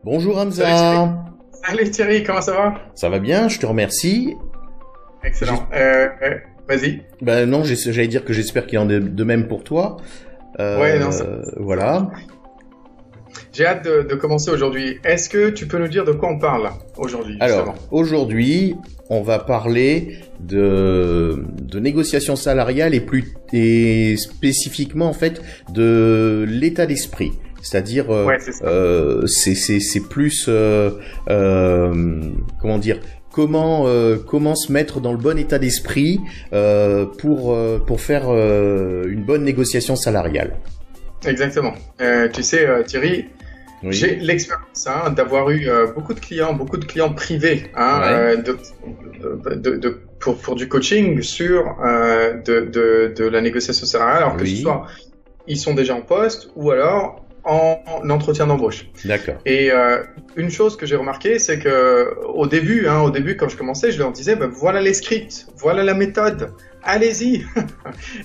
Bonjour Hamza. Salut Thierry, comment ça va? Ça va bien, je te remercie. Excellent. Vas-y. Ben non, j'allais dire que j'espère qu'il en est de même pour toi. Ouais, non, voilà. J'ai hâte de commencer aujourd'hui. Est-ce que tu peux nous dire de quoi on parle aujourd'hui? Alors, aujourd'hui, on va parler de négociations salariales et spécifiquement en fait de l'état d'esprit. C'est-à-dire, ouais, c'est plus, comment dire, comment se mettre dans le bon état d'esprit pour faire une bonne négociation salariale. Exactement. Tu sais, Thierry, oui. J'ai l'expérience d'avoir eu beaucoup de clients privés ouais. pour du coaching sur de la négociation salariale, alors que oui. ce soit ils sont déjà en poste ou alors en entretien d'embauche. D'accord. Et une chose que j'ai remarqué, c'est que au début, quand je commençais, je leur disais, voilà les scripts, voilà la méthode, allez-y.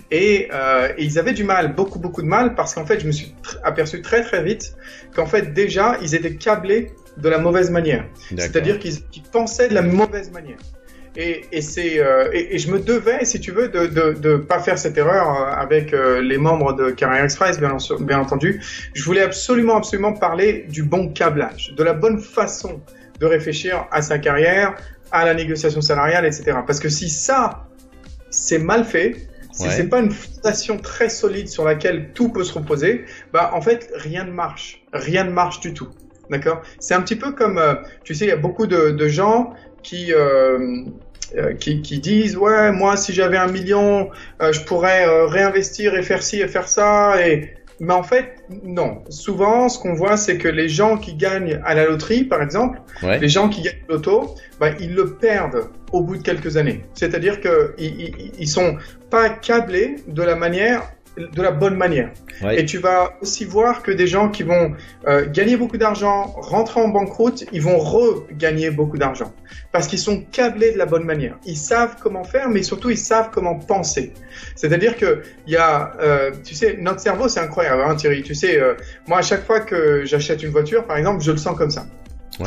Et ils avaient du mal, beaucoup de mal, parce qu'en fait, je me suis aperçu très vite qu'en fait déjà, ils étaient câblés de la mauvaise manière. C'est-à-dire qu'ils pensaient de la mauvaise manière. Et je me devais, si tu veux, de pas faire cette erreur avec les membres de Career Express, bien entendu. Je voulais absolument parler du bon câblage, de la bonne façon de réfléchir à sa carrière, à la négociation salariale, etc. Parce que si ça, c'est mal fait, si c'est pas une fondation très solide sur laquelle tout peut se reposer, en fait, rien ne marche du tout. D'accord? C'est un petit peu comme, tu sais, il y a beaucoup de gens qui disent ouais, moi si j'avais 1 million je pourrais réinvestir et faire ci et faire ça, mais en fait non, souvent ce qu'on voit c'est que les gens qui gagnent à la loterie par exemple, les gens qui gagnent au loto, ils le perdent au bout de quelques années, c'est-à-dire que ils sont pas câblés de la bonne manière. Et tu vas aussi voir que des gens qui vont gagner beaucoup d'argent, rentrer en banqueroute, ils vont regagner beaucoup d'argent. Parce qu'ils sont câblés de la bonne manière. Ils savent comment faire, mais surtout ils savent comment penser. C'est-à-dire que il y a, tu sais, notre cerveau c'est incroyable, hein, Thierry. Tu sais, moi à chaque fois que j'achète une voiture, par exemple, je le sens comme ça.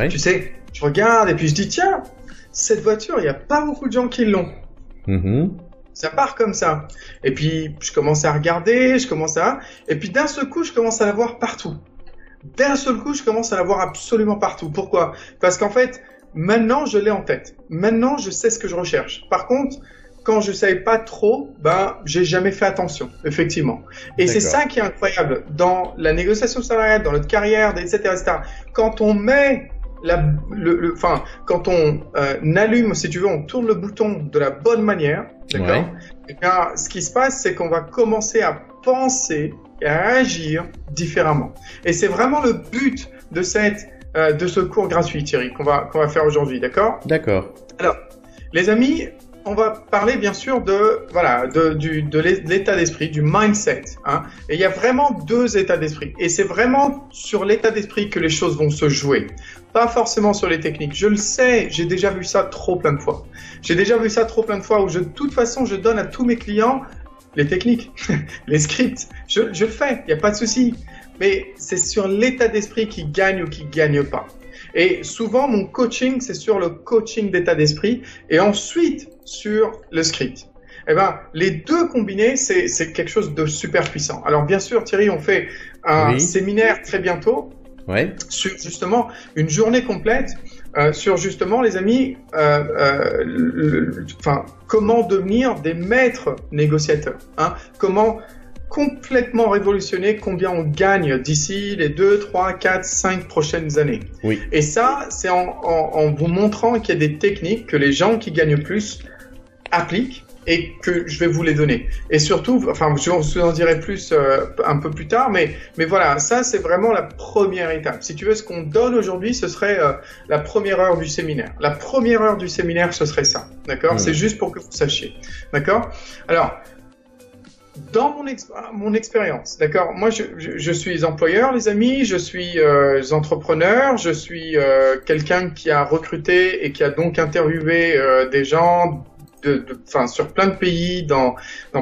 Tu sais, je regarde et puis je dis tiens, cette voiture, il n'y a pas beaucoup de gens qui l'ont. Ça part comme ça. Et puis, je commence à regarder, et puis d'un seul coup, je commence à la voir partout. D'un seul coup, je commence à la voir absolument partout. Pourquoi? Parce qu'en fait, maintenant, je l'ai en tête. Maintenant, je sais ce que je recherche. Par contre, quand je savais pas trop, j'ai jamais fait attention, effectivement. Et c'est ça qui est incroyable dans la négociation salariale, dans notre carrière, etc., etc. Quand on met quand on allume, si tu veux, on tourne le bouton de la bonne manière, d'accord? Et bien, ce qui se passe, c'est qu'on va commencer à penser et à agir différemment. Et c'est vraiment le but de ce cours gratuit, Thierry, qu'on va faire aujourd'hui, d'accord? D'accord. Alors, les amis, on va parler bien sûr de l'état d'esprit, du mindset, hein. Et il y a vraiment 2 états d'esprit. Et c'est vraiment sur l'état d'esprit que les choses vont se jouer. Pas forcément sur les techniques. Je le sais, j'ai déjà vu ça trop plein de fois. Où de toute façon, je donne à tous mes clients les techniques, les scripts. Je le fais, il n'y a pas de souci. Mais c'est sur l'état d'esprit qui gagne ou qui gagne pas. Et souvent, mon coaching, c'est sur le coaching d'état d'esprit et ensuite sur le script. Les 2 combinés, c'est quelque chose de super puissant. Alors, bien sûr, Thierry, on fait un séminaire très bientôt sur justement une journée complète sur justement, les amis, comment devenir des maîtres négociateurs, hein, comment complètement révolutionner combien on gagne d'ici les 2, 3, 4, 5 prochaines années. Et ça, c'est en vous montrant qu'il y a des techniques que les gens qui gagnent plus appliquent et que je vais vous les donner. Et surtout, je vous en dirai plus un peu plus tard, mais voilà, ça c'est vraiment la première étape. Si tu veux, ce qu'on donne aujourd'hui, ce serait la première heure du séminaire. La première heure du séminaire, ce serait ça, d'accord? C'est juste pour que vous sachiez, d'accord? Alors, dans mon expérience, d'accord, moi je suis employeur, les amis, je suis entrepreneur, je suis quelqu'un qui a recruté et qui a donc interviewé des gens sur plein de pays, dans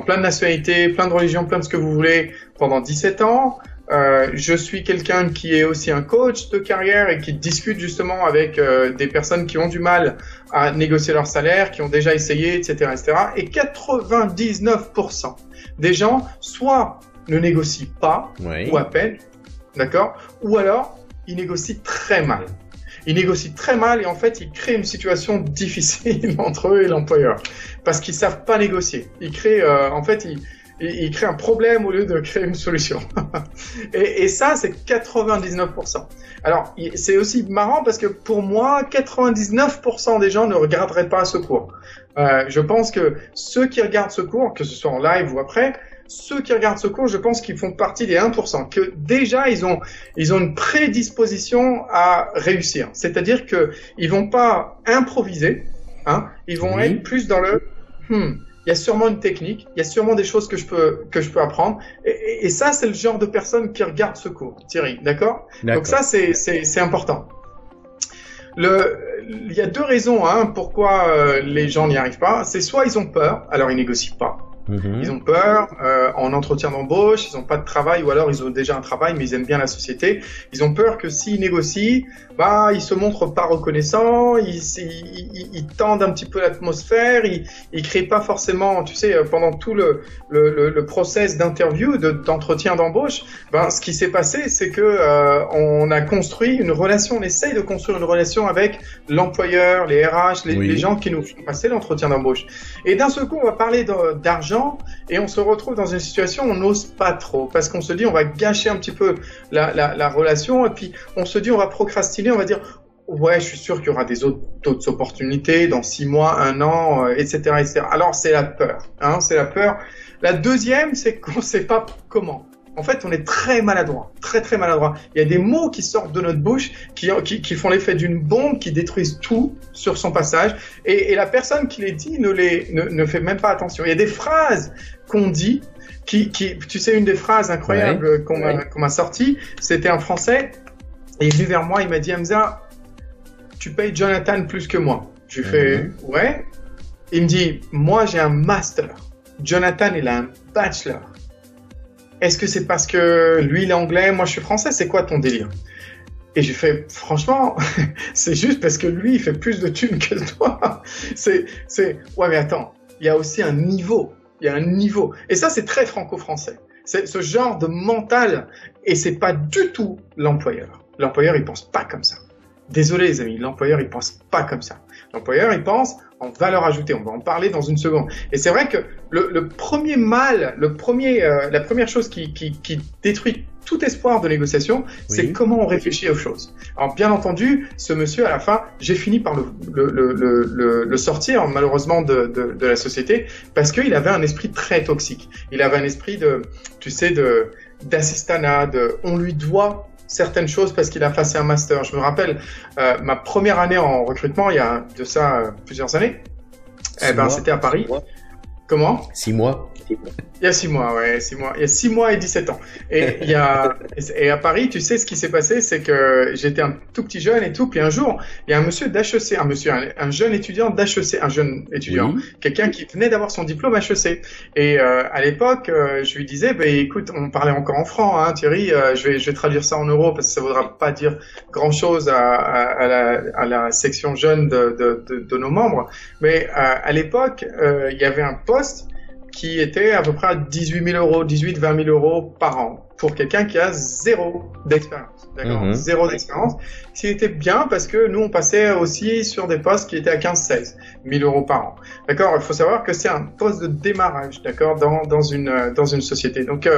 plein de nationalités, plein de religions, plein de ce que vous voulez, pendant 17 ans. je suis quelqu'un qui est aussi un coach de carrière et qui discute justement avec des personnes qui ont du mal à négocier leur salaire, qui ont déjà essayé, etc., etc. Et 99% des gens soit ne négocient pas ou à peine, d'accord, ou alors ils négocient très mal. Ils négocient très mal et en fait, ils créent une situation difficile entre eux et l'employeur parce qu'ils savent pas négocier. Ils créent, en fait, ils créent un problème au lieu de créer une solution. et ça, c'est 99%. Alors, c'est aussi marrant parce que pour moi, 99% des gens ne regarderaient pas ce cours. Je pense que ceux qui regardent ce cours, que ce soit en live ou après, ceux qui regardent ce cours, je pense qu'ils font partie des 1%, que déjà ils ont une prédisposition à réussir. C'est-à-dire que ils vont pas improviser, hein, ils vont être plus dans le il y a sûrement une technique, il y a sûrement des choses que je peux apprendre. Et ça, c'est le genre de personnes qui regardent ce cours, Thierry, d'accord? Donc ça, c'est important. Il y a deux raisons, hein, pourquoi les gens n'y arrivent pas. C'est soit ils ont peur, alors ils négocient pas. Ils ont peur en entretien d'embauche, ils n'ont pas de travail ou alors ils ont déjà un travail mais ils aiment bien la société. Ils ont peur que s'ils négocient, ils se montrent pas reconnaissants, ils tendent un petit peu l'atmosphère, ils créent pas forcément, tu sais, pendant tout le process d'interview, d'entretien d'embauche, ce qui s'est passé, c'est que on a construit une relation, on essaye de construire une relation avec l'employeur, les RH, les gens qui nous font passer l'entretien d'embauche. Et d'un seul coup, on va parler d'argent et on se retrouve dans une situation où on n'ose pas trop parce qu'on se dit on va gâcher un petit peu la relation et puis on se dit on va procrastiner, on va dire ouais, je suis sûr qu'il y aura d'autres opportunités dans 6 mois, 1 an, etc., etc. Alors c'est la peur, hein, c'est la peur. La deuxième, c'est qu'on ne sait pas comment. En fait, on est très maladroit, très maladroit. Il y a des mots qui sortent de notre bouche qui font l'effet d'une bombe, qui détruisent tout sur son passage. Et la personne qui les dit ne fait même pas attention. Il y a des phrases qu'on dit tu sais, une des phrases incroyables qu'on m'a sortie, c'était un Français. Et il est venu vers moi, il m'a dit, Hamza, tu payes Jonathan plus que moi. Je lui fais, ouais. Il me dit, moi j'ai un master. Jonathan, il a un bachelor. Est-ce que c'est parce que lui, il est anglais, moi je suis français, c'est quoi ton délire? Et j'ai fait, franchement, c'est juste parce que lui, il fait plus de thunes que toi. Ouais, mais attends, il y a aussi un niveau. Il y a un niveau. Et ça, c'est très franco-français. C'est ce genre de mental. Et c'est pas du tout l'employeur. L'employeur, il pense pas comme ça. Désolé, les amis, l'employeur, il pense pas comme ça. L'employeur, il pense en valeur ajoutée. On va en parler dans une seconde. Et c'est vrai que le premier mal, la première chose qui détruit tout espoir de négociation, c'est comment on réfléchit aux choses. Alors, bien entendu, ce monsieur, à la fin, j'ai fini par le sortir, malheureusement, de la société, parce qu'il avait un esprit très toxique. Il avait un esprit d'assistanat, on lui doit certaines choses parce qu'il a passé un master. Je me rappelle ma première année en recrutement, il y a de ça plusieurs années. C'était à Paris. 6 mois. Comment? 6 mois. Il y a 6 mois, ouais, 6 mois. Il y a 6 mois et 17 ans. Et à Paris, tu sais ce qui s'est passé, c'est que j'étais un tout petit jeune et tout, puis un jour, il y a un monsieur d'HEC, un jeune étudiant d'HEC, un jeune étudiant, quelqu'un qui venait d'avoir son diplôme HEC. Et à l'époque, je lui disais, écoute, on parlait encore en francs, hein, Thierry, je vais traduire ça en euros parce que ça voudra pas dire grand-chose à la section jeune de nos membres. Mais à l'époque, il y avait un poste qui était à peu près à 18 000 euros, 18, 20 000 euros par an pour quelqu'un qui a 0 d'expérience. D'accord? 0 d'expérience. Ce qui était bien parce que nous, on passait aussi sur des postes qui étaient à 15, 16 000 euros par an. D'accord? Il faut savoir que c'est un poste de démarrage, d'accord? Dans une société. Donc,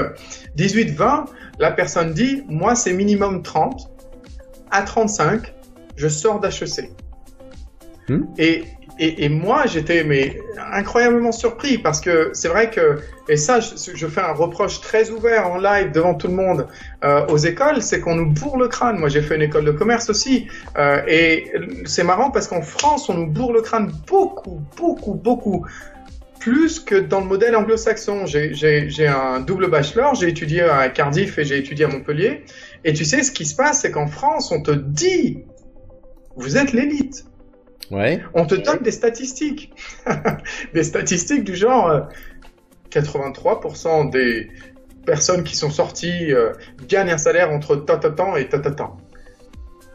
18, 20, la personne dit, moi, c'est minimum 30. À 35, je sors d'HEC. Et moi, j'étais incroyablement surpris parce que c'est vrai que, et ça, je fais un reproche très ouvert en live devant tout le monde aux écoles, c'est qu'on nous bourre le crâne. Moi, j'ai fait une école de commerce aussi. Et c'est marrant parce qu'en France, on nous bourre le crâne beaucoup plus que dans le modèle anglo-saxon. J'ai un double bachelor, j'ai étudié à Cardiff et j'ai étudié à Montpellier. Et tu sais, ce qui se passe, c'est qu'en France, on te dit, vous êtes l'élite. Ouais. On te donne des statistiques. Des statistiques du genre 83% personnes qui sont sorties gagnent un salaire entre tant et tant.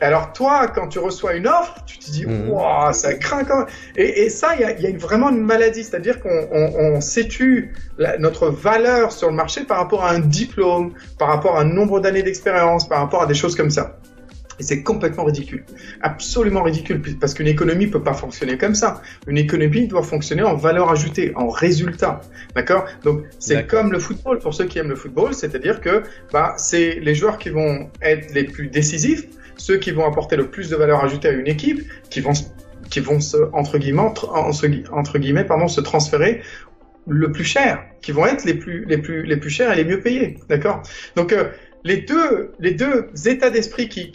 Alors toi, quand tu reçois une offre, tu te dis waouh, ça craint quand même. Et ça, il y a vraiment une maladie, c'est-à-dire qu'on situe notre valeur sur le marché par rapport à un diplôme, par rapport à un nombre d'années d'expérience, par rapport à des choses comme ça. Et c'est complètement ridicule, absolument ridicule, parce qu'une économie peut pas fonctionner comme ça. Une économie doit fonctionner en valeur ajoutée, en résultat, d'accord? Donc c'est comme le football, pour ceux qui aiment le football, c'est-à-dire que c'est les joueurs qui vont être les plus décisifs, ceux qui vont apporter le plus de valeur ajoutée à une équipe, qui vont se entre guillemets se transférer le plus cher, qui vont être les plus chers et les mieux payés, d'accord? Donc les deux états d'esprit qui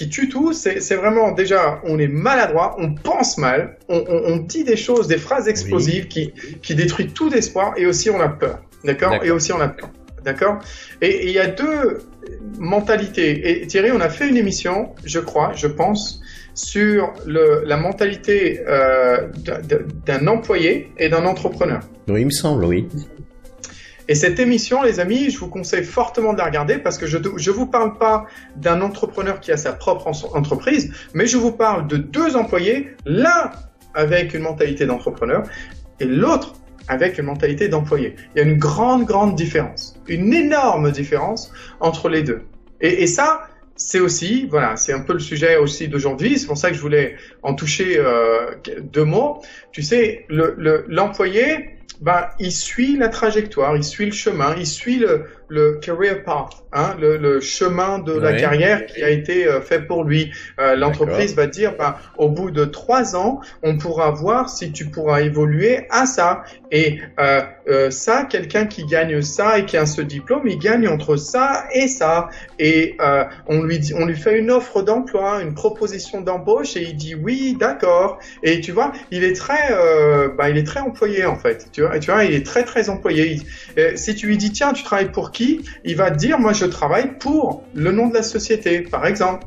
tuent tout, c'est vraiment déjà on est maladroit, on pense mal, on dit des choses, des phrases explosives qui détruisent tout espoir, et aussi on a peur, d'accord? Et aussi on a peur, d'accord? Et il y a deux mentalités. Et Thierry, on a fait une émission, je pense, sur la mentalité d'un employé et d'un entrepreneur. Oui, il me semble, oui. Et cette émission, les amis, je vous conseille fortement de la regarder parce que je vous parle pas d'un entrepreneur qui a sa propre entreprise, mais je vous parle de deux employés, l'un avec une mentalité d'entrepreneur et l'autre avec une mentalité d'employé. Il y a une grande différence, une énorme différence entre les deux. Et ça, c'est aussi, voilà, c'est un peu le sujet aussi d'aujourd'hui, c'est pour ça que je voulais en toucher deux mots. Tu sais, l'employé, il suit la trajectoire, il suit le chemin, il suit le career path, hein, le chemin de la carrière qui a été fait pour lui. L'entreprise va dire, au bout de 3 ans, on pourra voir si tu pourras évoluer à ça. Et ça, quelqu'un qui gagne ça et qui a ce diplôme, il gagne entre ça et ça. Et on lui fait une offre d'emploi, une proposition d'embauche, et il dit oui, d'accord. Et tu vois, il est très employé en fait. Tu vois, il est très employé. Si tu lui dis tiens, tu travailles pour qui? Il va te dire moi je travaille pour le nom de la société, par exemple.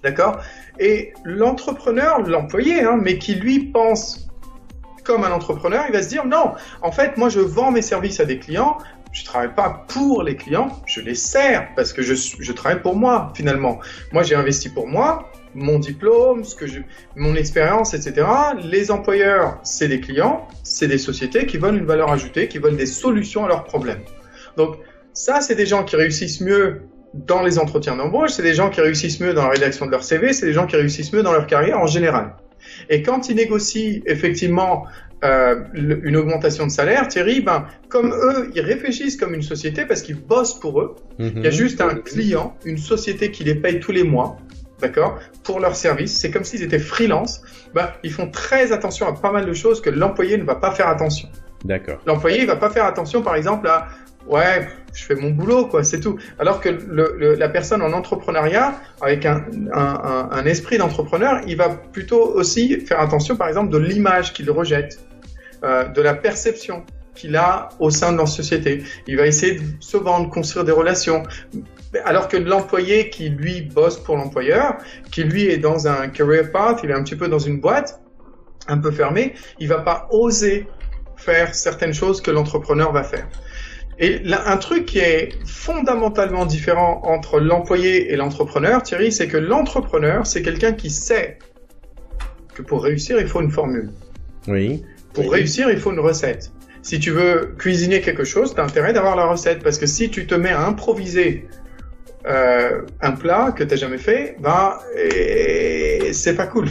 D'accord? Et l'entrepreneur, l'employé, mais qui lui pense comme un entrepreneur, il va se dire non, en fait moi je vends mes services à des clients. Je travaille pas pour les clients, je les sers parce que je travaille pour moi finalement. Moi j'ai investi pour moi, mon diplôme, mon expérience, etc. Les employeurs, c'est des clients, c'est des sociétés qui veulent une valeur ajoutée, qui veulent des solutions à leurs problèmes. Donc ça, c'est des gens qui réussissent mieux dans les entretiens d'embauche, c'est des gens qui réussissent mieux dans la rédaction de leur CV, c'est des gens qui réussissent mieux dans leur carrière en général. Et quand ils négocient effectivement une augmentation de salaire, Thierry, comme eux, ils réfléchissent comme une société parce qu'ils bossent pour eux. Il y a juste un client, une société qui les paye tous les mois, d'accord, pour leur service. C'est comme s'ils étaient freelance. Ils font très attention à pas mal de choses que l'employé ne va pas faire attention. D'accord. L'employé, il va pas faire attention, par exemple, à ouais, je fais mon boulot, quoi, c'est tout. Alors que la personne en entrepreneuriat, avec un esprit d'entrepreneur, il va plutôt aussi faire attention, par exemple, de l'image qu'il rejette, de la perception qu'il a au sein de la société. Il va essayer de se vendre, construire des relations. Alors que l'employé qui, lui, bosse pour l'employeur, qui, lui, est dans un career path, il est un petit peu dans une boîte, un peu fermée, il va pas oser faire certaines choses que l'entrepreneur va faire. Et là, un truc qui est fondamentalement différent entre l'employé et l'entrepreneur, Thierry, c'est que l'entrepreneur, c'est quelqu'un qui sait que pour réussir, il faut une formule. Oui. Pour réussir, il faut une recette. Si tu veux cuisiner quelque chose, tu as intérêt d'avoir la recette, parce que si tu te mets à improviser un plat que tu n'as jamais fait, c'est pas cool.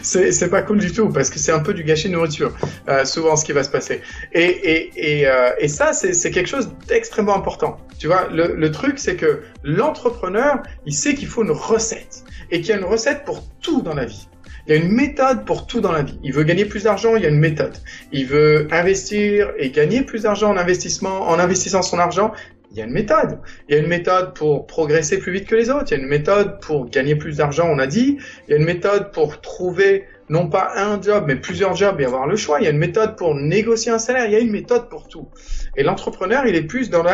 c'est pas cool du tout, parce que c'est un peu du gâchis de nourriture, souvent ce qui va se passer. Et ça, c'est quelque chose d'extrêmement important. Tu vois, le truc, c'est que l'entrepreneur, il sait qu'il faut une recette, et qu'il y a une recette pour tout dans la vie. Il y a une méthode pour tout dans la vie. Il veut gagner plus d'argent, il y a une méthode. Il veut investir et gagner plus d'argent en investissant son argent, il y a une méthode. Il y a une méthode pour progresser plus vite que les autres. Il y a une méthode pour gagner plus d'argent, on a dit. Il y a une méthode pour trouver non pas un job, mais plusieurs jobs et avoir le choix. Il y a une méthode pour négocier un salaire. Il y a une méthode pour tout. Et l'entrepreneur, il est plus dans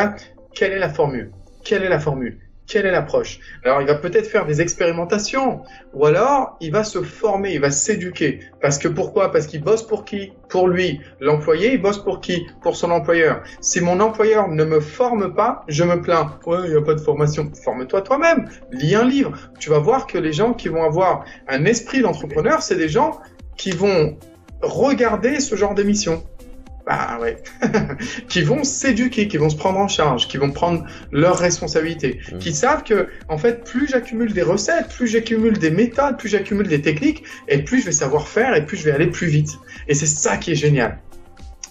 quelle est la formule? Quelle est la formule? Quelle est l'approche? Alors, il va peut-être faire des expérimentations, ou alors il va se former, il va s'éduquer. Parce que pourquoi? Parce qu'il bosse pour qui? Pour lui. L'employé, il bosse pour qui? Pour son employeur. Si mon employeur ne me forme pas, je me plains. Ouais, il n'y a pas de formation. Forme-toi toi-même. Lis un livre. Tu vas voir que les gens qui vont avoir un esprit d'entrepreneur, c'est des gens qui vont regarder ce genre d'émission. Bah ouais, qui vont s'éduquer, qui vont se prendre en charge, qui vont prendre leurs responsabilités, qui savent que, en fait, plus j'accumule des recettes, plus j'accumule des méthodes, plus j'accumule des techniques, et plus je vais savoir faire, et plus je vais aller plus vite. Et c'est ça qui est génial.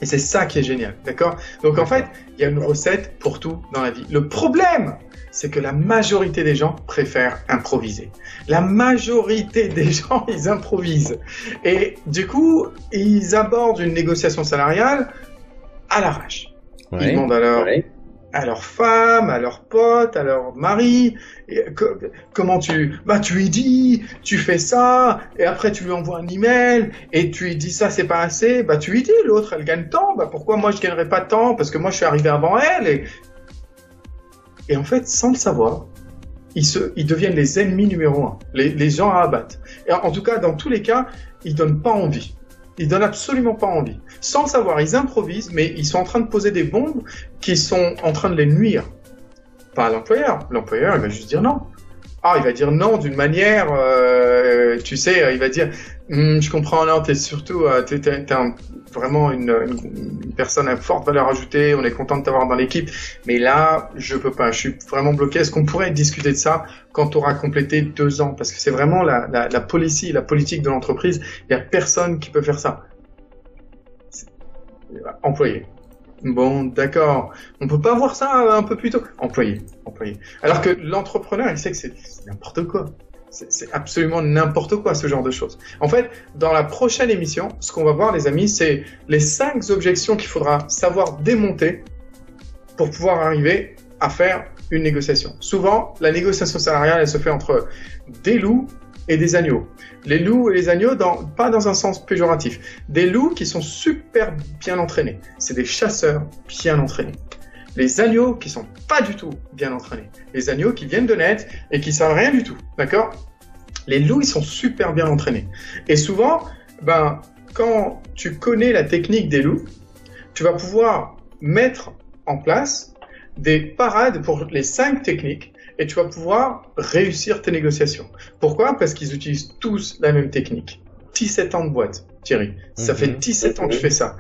Et c'est ça qui est génial, d'accord? Donc en fait, il y a une recette pour tout dans la vie. Le problème, c'est que la majorité des gens préfèrent improviser. La majorité des gens, ils improvisent. Et du coup, ils abordent une négociation salariale à l'arrache. Ils demandent à leur femme, à leur pote, à leur mari, comment tu lui dis, tu fais ça, et après tu lui envoies un email, et tu lui dis ça c'est pas assez, tu lui dis l'autre elle gagne tant, pourquoi moi je gagnerais pas tant, parce que moi je suis arrivé avant elle, et en fait, sans le savoir, ils deviennent les ennemis numéro 1, les gens à abattre. Et en tout cas, dans tous les cas, ils donnent pas envie. Ils donnent absolument pas envie. Sans le savoir, ils improvisent, mais ils sont en train de poser des bombes qui sont en train de les nuire. Pas à l'employeur. L'employeur, il va juste dire non. Ah, il va dire non d'une manière, tu sais, il va dire, je comprends, non, t'es surtout, t'es vraiment une personne à forte valeur ajoutée, on est content de t'avoir dans l'équipe, mais là, je peux pas, je suis vraiment bloqué. Est-ce qu'on pourrait discuter de ça quand tu auras complété 2 ans? Parce que c'est vraiment la politique de l'entreprise, il y a personne qui peut faire ça. Employé. Bon, d'accord. On peut pas voir ça un peu plus tôt. Employé. Alors que l'entrepreneur, il sait que c'est n'importe quoi. C'est absolument n'importe quoi, ce genre de choses. En fait, dans la prochaine émission, ce qu'on va voir, les amis, c'est les 5 objections qu'il faudra savoir démonter pour pouvoir arriver à faire une négociation. Souvent, la négociation salariale, elle se fait entre des loups et des agneaux. Les loups et les agneaux, pas dans un sens péjoratif. Des loups qui sont super bien entraînés. C'est des chasseurs bien entraînés. Les agneaux qui sont pas du tout bien entraînés. Les agneaux qui viennent de naître et qui savent rien du tout. D'accord? Les loups, ils sont super bien entraînés. Et souvent, quand tu connais la technique des loups, tu vas pouvoir mettre en place des parades pour les 5 techniques et tu vas pouvoir réussir tes négociations. Pourquoi? Parce qu'ils utilisent tous la même technique. 17 ans de boîte, Thierry. Ça fait 17 ans que je fais ça.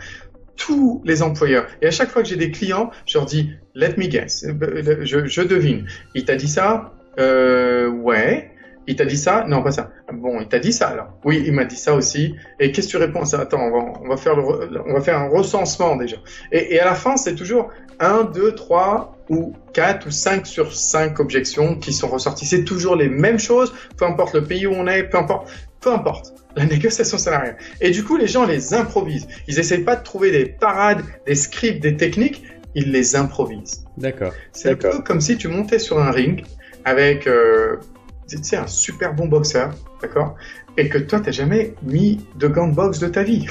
Tous les employeurs. Et à chaque fois que j'ai des clients, je leur dis, let me guess. Je devine. Il t'a dit ça? Ouais. Il t'a dit ça? Non, pas ça. Bon, il t'a dit ça alors. Oui, il m'a dit ça aussi. Et qu'est-ce que tu réponds à ça? Attends, on va faire un recensement déjà. Et à la fin, c'est toujours 1, 2, 3 ou 4 ou 5 sur 5 objections qui sont ressorties. C'est toujours les mêmes choses, peu importe le pays où on est, peu importe. La négociation salariale. Et du coup, les gens les improvisent. Ils n'essayent pas de trouver des parades, des scripts, des techniques. Ils les improvisent. D'accord. C'est un peu comme si tu montais sur un ring avec un super bon boxeur, d'accord? Et que toi, t'as jamais mis de gants de boxe de ta vie.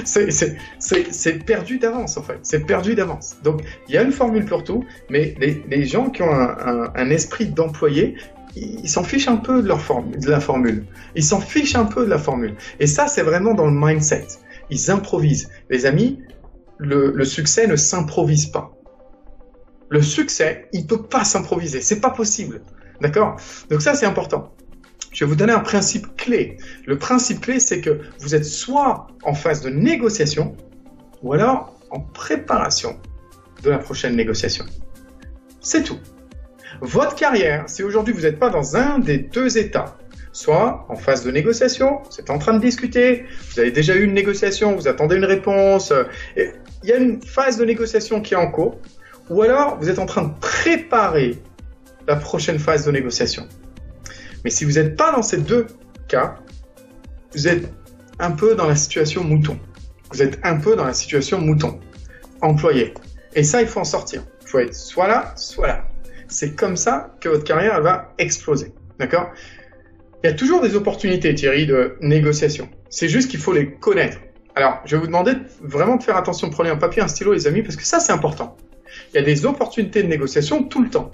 c'est perdu d'avance, en fait. C'est perdu d'avance. Donc, il y a une formule pour tout, mais les gens qui ont un esprit d'employé, ils s'en fichent un peu de la formule. Ils s'en fichent un peu de la formule. Et ça, c'est vraiment dans le mindset. Ils improvisent. Les amis, le succès ne s'improvise pas. Le succès, il peut pas s'improviser. C'est pas possible. D'accord? Donc ça, c'est important. Je vais vous donner un principe clé. Le principe clé, c'est que vous êtes soit en phase de négociation, ou alors en préparation de la prochaine négociation. C'est tout. Votre carrière, si aujourd'hui vous n'êtes pas dans un des 2 états, soit en phase de négociation, vous êtes en train de discuter, vous avez déjà eu une négociation, vous attendez une réponse, il y a une phase de négociation qui est en cours, ou alors vous êtes en train de préparer la prochaine phase de négociation. Mais si vous n'êtes pas dans ces 2 cas, vous êtes un peu dans la situation mouton. Vous êtes un peu dans la situation mouton, employé. Et ça, il faut en sortir. Il faut être soit là, soit là. C'est comme ça que votre carrière elle va exploser. D'accord? Il y a toujours des opportunités, Thierry, de négociation. C'est juste qu'il faut les connaître. Alors, je vais vous demander vraiment de faire attention. Prenez un papier, un stylo, les amis, parce que ça, c'est important. Il y a des opportunités de négociation tout le temps.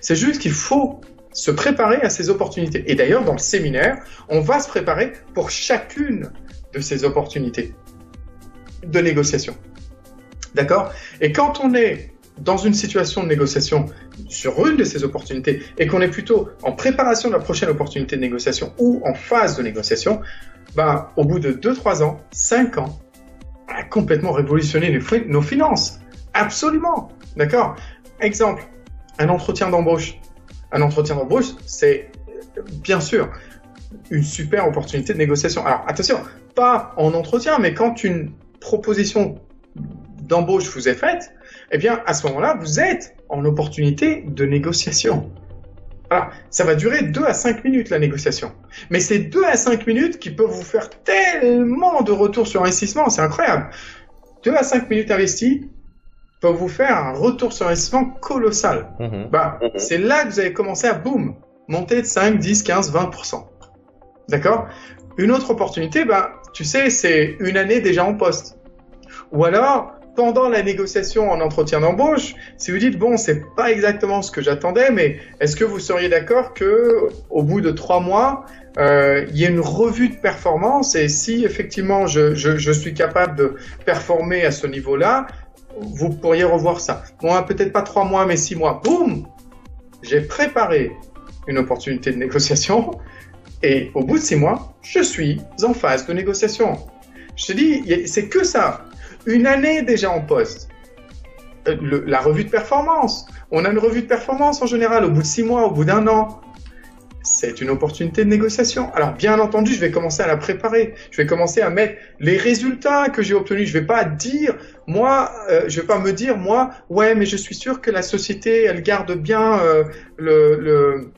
C'est juste qu'il faut se préparer à ces opportunités. Et d'ailleurs, dans le séminaire, on va se préparer pour chacune de ces opportunités de négociation. D'accord? Et quand on est dans une situation de négociation sur une de ces opportunités et qu'on est plutôt en préparation de la prochaine opportunité de négociation ou en phase de négociation, ben, au bout de 2, 3 ans, 5 ans, on a complètement révolutionné nos finances. Absolument. D'accord? Exemple, un entretien d'embauche. Un entretien d'embauche, c'est bien sûr une super opportunité de négociation. Alors attention, pas en entretien, mais quand une proposition d'embauche vous est faite, eh bien à ce moment-là, vous êtes en opportunité de négociation. Alors, ça va durer 2 à 5 minutes la négociation. Mais c'est 2 à 5 minutes qui peuvent vous faire tellement de retours sur investissement, c'est incroyable. 2 à 5 minutes investies peuvent vous faire un retour sur investissement colossal. C'est là que vous allez commencer à boum, monter de 5, 10, 15, 20%. D'accord? Une autre opportunité, tu sais, c'est une année déjà en poste. Ou alors, pendant la négociation en entretien d'embauche, si vous dites, bon, c'est pas exactement ce que j'attendais, mais est-ce que vous seriez d'accord que au bout de 3 mois, il y ait une revue de performance et si effectivement je suis capable de performer à ce niveau-là, vous pourriez revoir ça. Bon, peut-être pas 3 mois, mais 6 mois. Boum! J'ai préparé une opportunité de négociation et au bout de 6 mois, je suis en phase de négociation. Je te dis, c'est que ça. Une année déjà en poste. La revue de performance. On a une revue de performance en général au bout de 6 mois, au bout d'1 an. C'est une opportunité de négociation. Alors, bien entendu, je vais commencer à la préparer. Je vais commencer à mettre les résultats que j'ai obtenus. Je vais pas dire, je vais pas me dire, ouais, mais je suis sûr que la société, elle garde bien le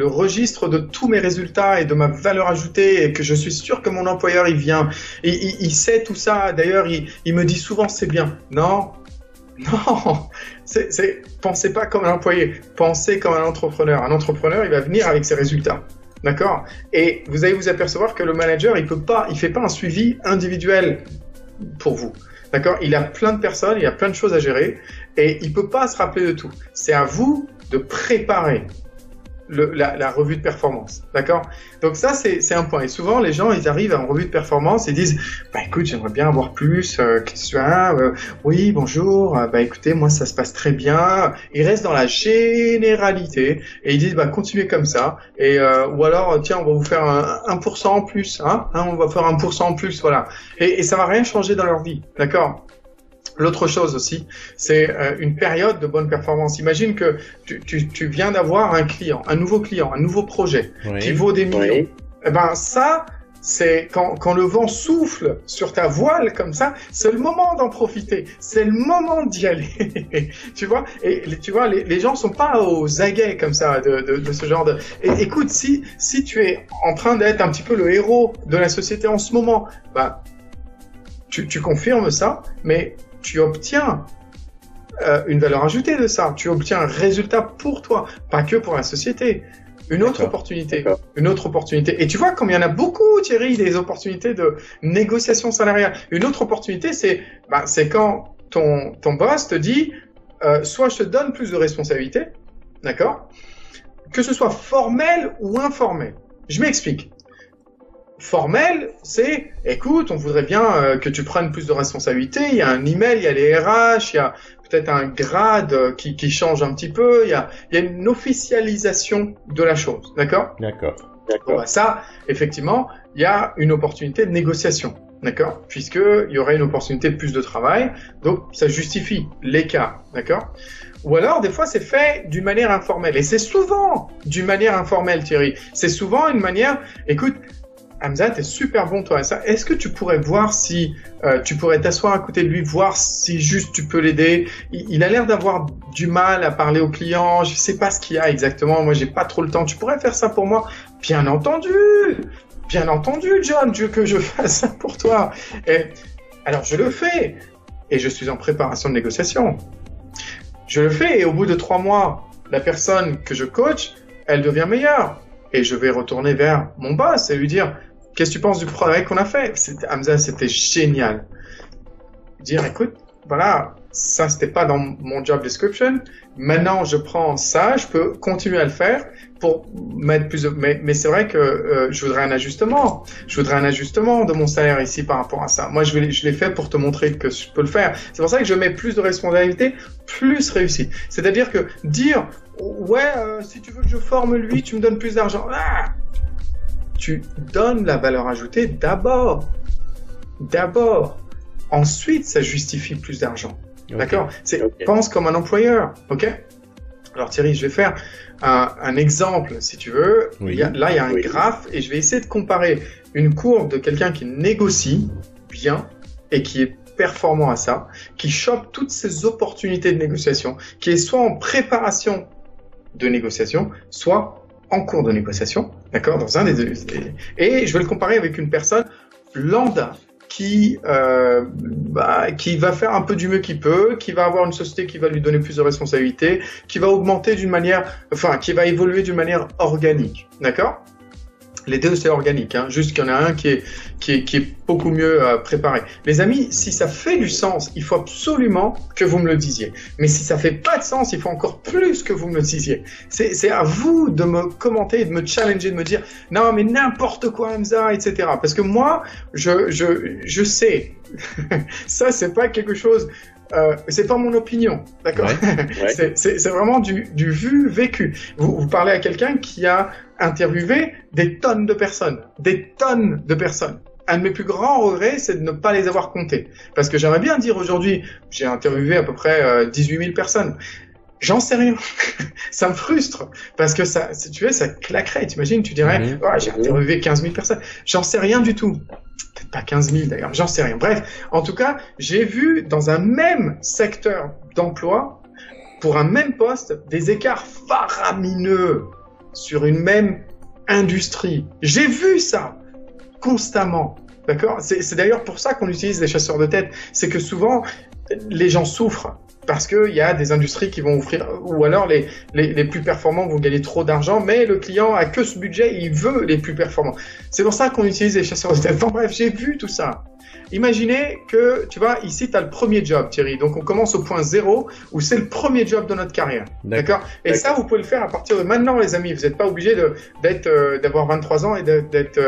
registre de tous mes résultats et de ma valeur ajoutée et que je suis sûr que mon employeur, il sait tout ça. D'ailleurs, il me dit souvent c'est bien. Non. Pensez pas comme un employé, pensez comme un entrepreneur. Un entrepreneur, il va venir avec ses résultats. D'accord? Et vous allez vous apercevoir que le manager, il fait pas un suivi individuel pour vous. D'accord? Il a plein de personnes, il a plein de choses à gérer et il peut pas se rappeler de tout. C'est à vous de préparer la revue de performance, d'accord? Donc ça, c'est un point. Et souvent, les gens, ils arrivent en revue de performance et disent, écoute, j'aimerais bien avoir plus, oui, bonjour, écoutez, moi, ça se passe très bien. Ils restent dans la généralité et ils disent, continuez comme ça. Et ou alors, tiens, on va vous faire 1% en plus, on va faire 1% en plus, voilà. Et ça va rien changer dans leur vie, d'accord? L'autre chose aussi, c'est une période de bonne performance. Imagine que tu viens d'avoir un client, un nouveau projet qui vaut des millions. Oui. Eh ben ça, c'est quand le vent souffle sur ta voile comme ça, c'est le moment d'en profiter, c'est le moment d'y aller. Tu vois? Et tu vois, les gens sont pas aux aguets comme ça de ce genre de. Et écoute, si tu es en train d'être un petit peu le héros de la société en ce moment, tu confirmes ça, mais tu obtiens une valeur ajoutée de ça. Tu obtiens un résultat pour toi, pas que pour la société. Une autre opportunité. Et tu vois, comme il y en a beaucoup, Thierry, des opportunités de négociation salariale. Une autre opportunité, c'est quand ton boss te dit, soit je te donne plus de responsabilités, d'accord? Que ce soit formel ou informel. Je m'explique. Formel, c'est, écoute, on voudrait bien que tu prennes plus de responsabilités, il y a un email, il y a les RH, il y a peut-être un grade qui change un petit peu, il y a une officialisation de la chose, d'accord? D'accord. Bon, ça, effectivement, il y a une opportunité de négociation, d'accord? Puisqu'il y aurait une opportunité de plus de travail, donc ça justifie l'écart, d'accord? Ou alors, des fois, c'est fait d'une manière informelle, et c'est souvent d'une manière informelle, Thierry. C'est souvent une manière, écoute, Hamza, t'es super bon toi. Est-ce que tu pourrais voir si tu pourrais t'asseoir à côté de lui, voir si juste tu peux l'aider? Il a l'air d'avoir du mal à parler aux clients. Je sais pas ce qu'il y a exactement. Moi, j'ai pas trop le temps. Tu pourrais faire ça pour moi? Bien entendu, John. Tu veux que je fasse ça pour toi? Et alors, je le fais. Et je suis en préparation de négociation. Je le fais. Et au bout de 3 mois, la personne que je coach, elle devient meilleure. Et je vais retourner vers mon boss et lui dire, qu'est-ce que tu penses du progrès qu'on a fait? Hamza, c'était génial. Dire, écoute, voilà, ça c'était pas dans mon job description. Maintenant, je prends ça, je peux continuer à le faire pour mettre plus. Mais c'est vrai que je voudrais un ajustement. Je voudrais un ajustement de mon salaire ici par rapport à ça. Moi, je l'ai fait pour te montrer que je peux le faire. C'est pour ça que je mets plus de responsabilité, plus réussite. C'est-à-dire que dire ouais, si tu veux que je forme lui, tu me donnes plus d'argent. Ah, tu donnes la valeur ajoutée d'abord. Ensuite, ça justifie plus d'argent. Okay. D'accord? Pense comme un employeur. Ok? Alors Thierry, je vais faire un exemple, si tu veux. Oui. Là, il y a un graphe et je vais essayer de comparer une courbe de quelqu'un qui négocie bien et qui est performant à ça, qui chope toutes ces opportunités de négociation, qui est soit en préparation de négociation, soit en cours de négociation. D'accord? Dans un des deux. Et je vais le comparer avec une personne lambda qui va faire un peu du mieux qu'il peut, qui va avoir une société qui va lui donner plus de responsabilités, qui va augmenter qui va évoluer d'une manière organique, d'accord? Les deux, c'est organique, hein. Juste qu'il y en a un qui est beaucoup mieux préparé. Les amis, si ça fait du sens, il faut absolument que vous me le disiez. Mais si ça fait pas de sens, il faut encore plus que vous me le disiez. C'est à vous de me commenter, de me challenger, de me dire non mais n'importe quoi Hamza, etc. Parce que moi, je sais, ça c'est pas quelque chose. C'est pas mon opinion, d'accord? Ouais. C'est vraiment du vu vécu. Vous parlez à quelqu'un qui a interviewé des tonnes de personnes. Un de mes plus grands regrets, c'est de ne pas les avoir comptés. Parce que j'aimerais bien dire aujourd'hui, j'ai interviewé à peu près 18 000 personnes. J'en sais rien. Ça me frustre. Parce que ça, si tu veux, ça claquerait. T'imagines, tu dirais, j'ai interviewé 15 000 personnes. J'en sais rien du tout. Peut-être pas 15 000 d'ailleurs, j'en sais rien. Bref, en tout cas, j'ai vu dans un même secteur d'emploi, pour un même poste, des écarts faramineux sur une même industrie. J'ai vu ça constamment, d'accord? C'est d'ailleurs pour ça qu'on utilise les chasseurs de tête. C'est que souvent, les gens souffrent parce qu'il y a des industries qui vont offrir, ou alors les plus performants vont gagner trop d'argent, mais le client a que ce budget, il veut les plus performants. C'est pour ça qu'on utilise les chasseurs de tête. Enfin bref, j'ai vu tout ça. Imaginez que, tu vois, ici, tu as le premier job, Thierry. Donc, on commence au point 0, où c'est le premier job de notre carrière. D'accord? Et ça, vous pouvez le faire à partir de maintenant, les amis. Vous n'êtes pas obligé d'avoir 23 ans et d'être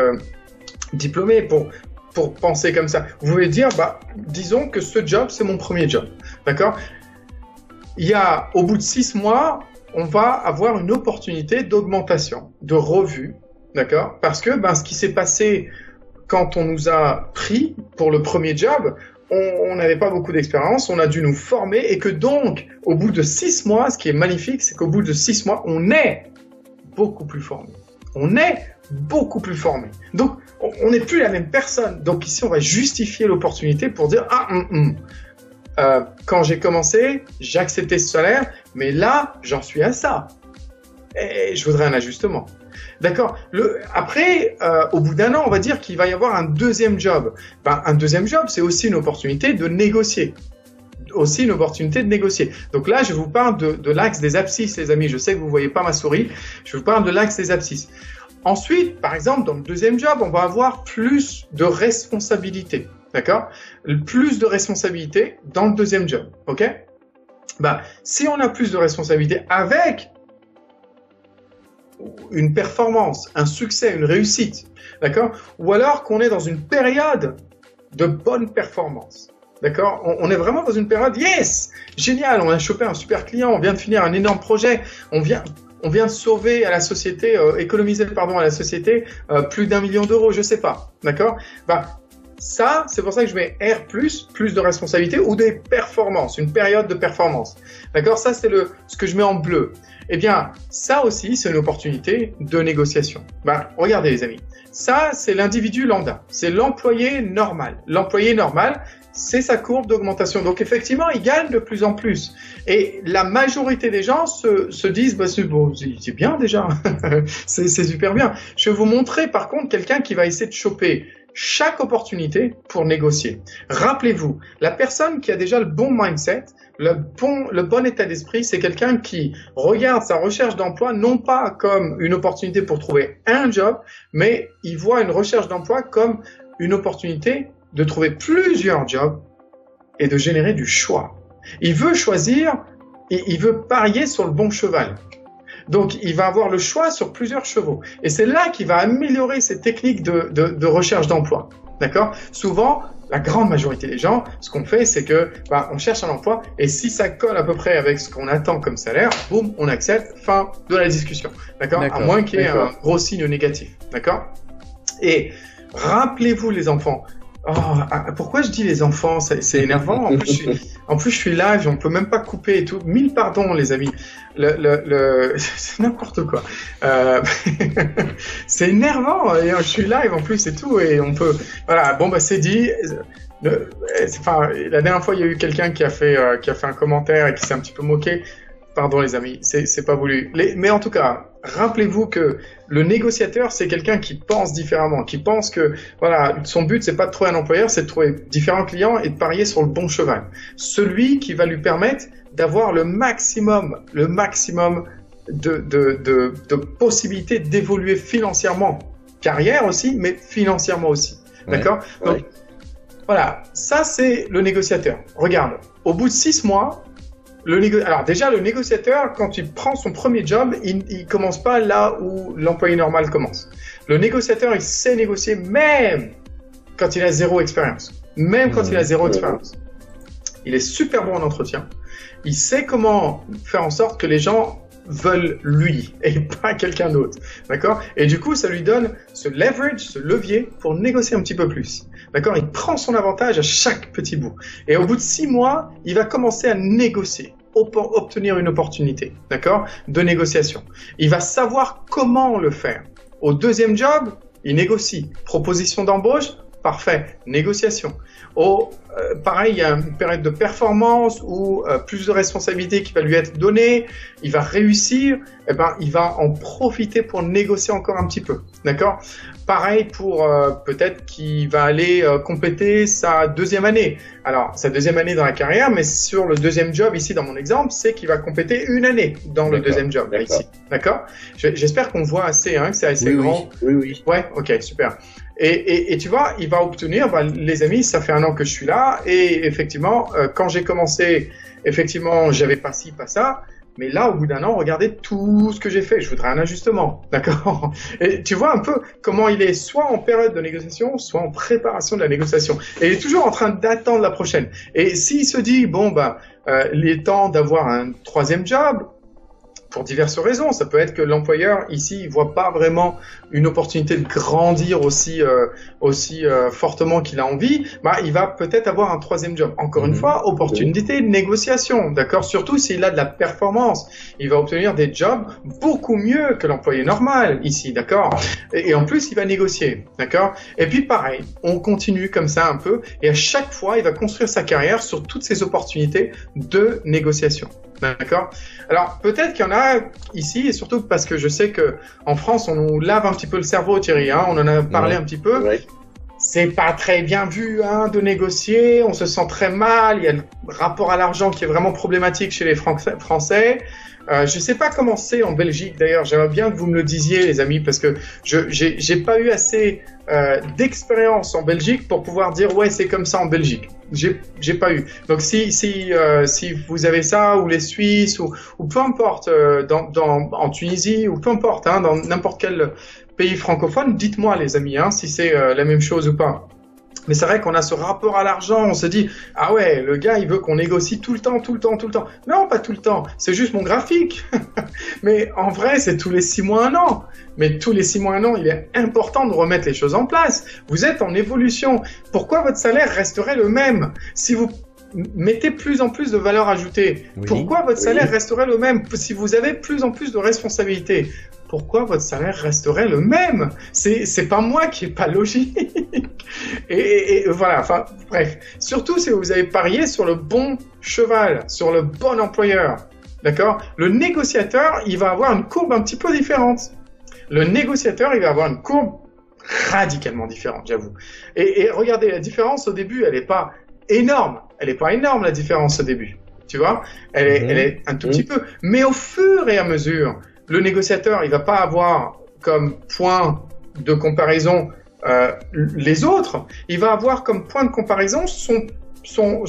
diplômé pour penser comme ça. Vous pouvez dire, disons que ce job, c'est mon premier job. D'accord? Au bout de 6 mois, on va avoir une opportunité d'augmentation, de revue. D'accord? Parce que, ce qui s'est passé quand on nous a pris pour le premier job, on n'avait pas beaucoup d'expérience, on a dû nous former et que donc, au bout de 6 mois, ce qui est magnifique, c'est qu'au bout de 6 mois, on est beaucoup plus formé. Donc, on n'est plus la même personne. Donc ici, on va justifier l'opportunité pour dire quand j'ai commencé, j'ai accepté ce salaire, mais là, j'en suis à ça. Et je voudrais un ajustement. D'accord. Après, au bout d'un an, on va dire qu'il va y avoir un deuxième job. Un deuxième job, c'est aussi une opportunité de négocier. Donc là, je vous parle de l'axe des abscisses, les amis. Je sais que vous voyez pas ma souris. Je vous parle de l'axe des abscisses. Ensuite, par exemple, dans le deuxième job, on va avoir plus de responsabilités. D'accord? Plus de responsabilités dans le deuxième job. Ok? Si on a plus de responsabilités avec une performance, un succès, une réussite, d'accord? Ou alors qu'on est dans une période de bonne performance, d'accord? On est vraiment dans une période, yes! Génial, on a chopé un super client, on vient de finir un énorme projet, on vient de sauver à la société, économiser à la société plus d'1 million d'euros, je sais pas, d'accord? Ça, c'est pour ça que je mets R+, plus de responsabilité ou des performances, une période de performance. D'accord? Ça, c'est ce que je mets en bleu. Eh bien, ça aussi, c'est une opportunité de négociation. Regardez les amis. Ça, c'est l'individu lambda. C'est l'employé normal. L'employé normal, c'est sa courbe d'augmentation. Donc, effectivement, il gagne de plus en plus. Et la majorité des gens se disent, c'est bien déjà. c'est super bien. Je vais vous montrer, par contre, quelqu'un qui va essayer de choper chaque opportunité pour négocier. Rappelez-vous, la personne qui a déjà le bon mindset, le bon état d'esprit, c'est quelqu'un qui regarde sa recherche d'emploi non pas comme une opportunité pour trouver un job, mais il voit une recherche d'emploi comme une opportunité de trouver plusieurs jobs et de générer du choix. Il veut choisir, il veut parier sur le bon cheval. Donc, il va avoir le choix sur plusieurs chevaux. Et c'est là qu'il va améliorer ses techniques de recherche d'emploi. D'accord? Souvent, la grande majorité des gens, ce qu'on fait, c'est que on cherche un emploi et si ça colle à peu près avec ce qu'on attend comme salaire, boum, on accepte, fin de la discussion. D'accord? À moins qu'il y ait un gros signe négatif. D'accord? Et rappelez-vous les enfants. Oh, pourquoi je dis les enfants? C'est énervant. En plus, je suis live, on peut même pas couper et tout. 1000 pardons, les amis. C'est n'importe quoi. C'est énervant. Et je suis live en plus et tout. Et on peut. Voilà. Bon, c'est dit. La dernière fois, il y a eu quelqu'un qui a fait un commentaire et qui s'est un petit peu moqué. Pardon, les amis. C'est pas voulu. Mais en tout cas, rappelez-vous que le négociateur, c'est quelqu'un qui pense différemment, qui pense que voilà, son but c'est pas de trouver un employeur, c'est de trouver différents clients et de parier sur le bon cheval. Celui qui va lui permettre d'avoir le maximum de possibilités d'évoluer financièrement, carrière aussi, mais financièrement aussi. D'accord? Ouais. Donc voilà, ça c'est le négociateur. Regarde, au bout de 6 mois. Alors déjà, le négociateur, quand il prend son premier job, il commence pas là où l'employé normal commence. Le négociateur, il sait négocier même quand il a 0 expérience. Même quand il a 0 expérience. Il est super bon en entretien. Il sait comment faire en sorte que les gens veulent lui et pas quelqu'un d'autre. D'accord? Et du coup, ça lui donne ce leverage, ce levier pour négocier un petit peu plus. D'accord? Il prend son avantage à chaque petit bout. Et au bout de 6 mois, il va commencer à négocier, obtenir une opportunité, d'accord? De négociation. Il va savoir comment le faire. Au deuxième job, il négocie. Proposition d'embauche, parfait. Négociation. Pareil, il y a une période de performance ou plus de responsabilités qui va lui être donnée. Il va réussir. Il va en profiter pour négocier encore un petit peu. D'accord? Pareil pour peut-être qu'il va aller compléter sa deuxième année. Alors, sa deuxième année dans la carrière, mais sur le deuxième job ici dans mon exemple, c'est qu'il va compléter une année dans le deuxième job ici. D'accord? J'espère qu'on voit assez, que c'est assez grand. Oui. Ouais, ok, super. Et tu vois, il va obtenir, les amis, ça fait 1 an que je suis là, et effectivement, quand j'ai commencé, effectivement, j'avais pas ci, pas ça, mais là, au bout d'1 an, regardez tout ce que j'ai fait, je voudrais un ajustement, d'accord? Et tu vois un peu comment il est soit en période de négociation, soit en préparation de la négociation, et il est toujours en train d'attendre la prochaine. Et s'il se dit, il est temps d'avoir un 3e job, pour diverses raisons. Ça peut être que l'employeur, ici, il voit pas vraiment une opportunité de grandir aussi fortement qu'il a envie. Il va peut-être avoir un 3e job. Encore une fois, opportunité de négociation, d'accord? Surtout s'il a de la performance. Il va obtenir des jobs beaucoup mieux que l'employé normal, ici, d'accord? Et en plus, il va négocier, d'accord? Et puis, pareil, on continue comme ça un peu, et à chaque fois, il va construire sa carrière sur toutes ces opportunités de négociation. D'accord? Alors, peut-être qu'il y en a ici, et surtout parce que je sais que en France, on nous lave un petit peu le cerveau, Thierry, on en a parlé un petit peu. Ouais. C'est pas très bien vu, de négocier, on se sent très mal, il y a le rapport à l'argent qui est vraiment problématique chez les Français. Je sais pas comment c'est en Belgique d'ailleurs, j'aimerais bien que vous me le disiez les amis, parce que j'ai pas eu assez d'expérience en Belgique pour pouvoir dire ouais c'est comme ça en Belgique. J'ai pas eu. Donc si vous avez ça, ou les Suisses, ou peu importe, en Tunisie, ou peu importe, dans n'importe quel pays francophone, dites-moi les amis, si c'est la même chose ou pas. Mais c'est vrai qu'on a ce rapport à l'argent, on se dit « Ah ouais, le gars, il veut qu'on négocie tout le temps. » Non, pas tout le temps, c'est juste mon graphique. Mais en vrai, c'est tous les 6 mois, 1 an. Mais tous les 6 mois, 1 an, il est important de remettre les choses en place. Vous êtes en évolution. Pourquoi votre salaire resterait le même si vous mettez plus en plus de valeur ajoutée? Pourquoi votre salaire resterait le même si vous avez plus en plus de responsabilités? Pourquoi votre salaire resterait le même? C'est pas moi qui est pas logique. et voilà, enfin, bref. Surtout si vous avez parié sur le bon cheval, sur le bon employeur. D'accord? Le négociateur, il va avoir une courbe un petit peu différente. Le négociateur, il va avoir une courbe radicalement différente, j'avoue. Et regardez, la différence au début, elle est pas énorme. Elle est pas énorme, la différence au début. Tu vois? Elle est un tout petit peu. Mais au fur et à mesure, le négociateur, il va pas avoir comme point de comparaison les autres. Il va avoir comme point de comparaison son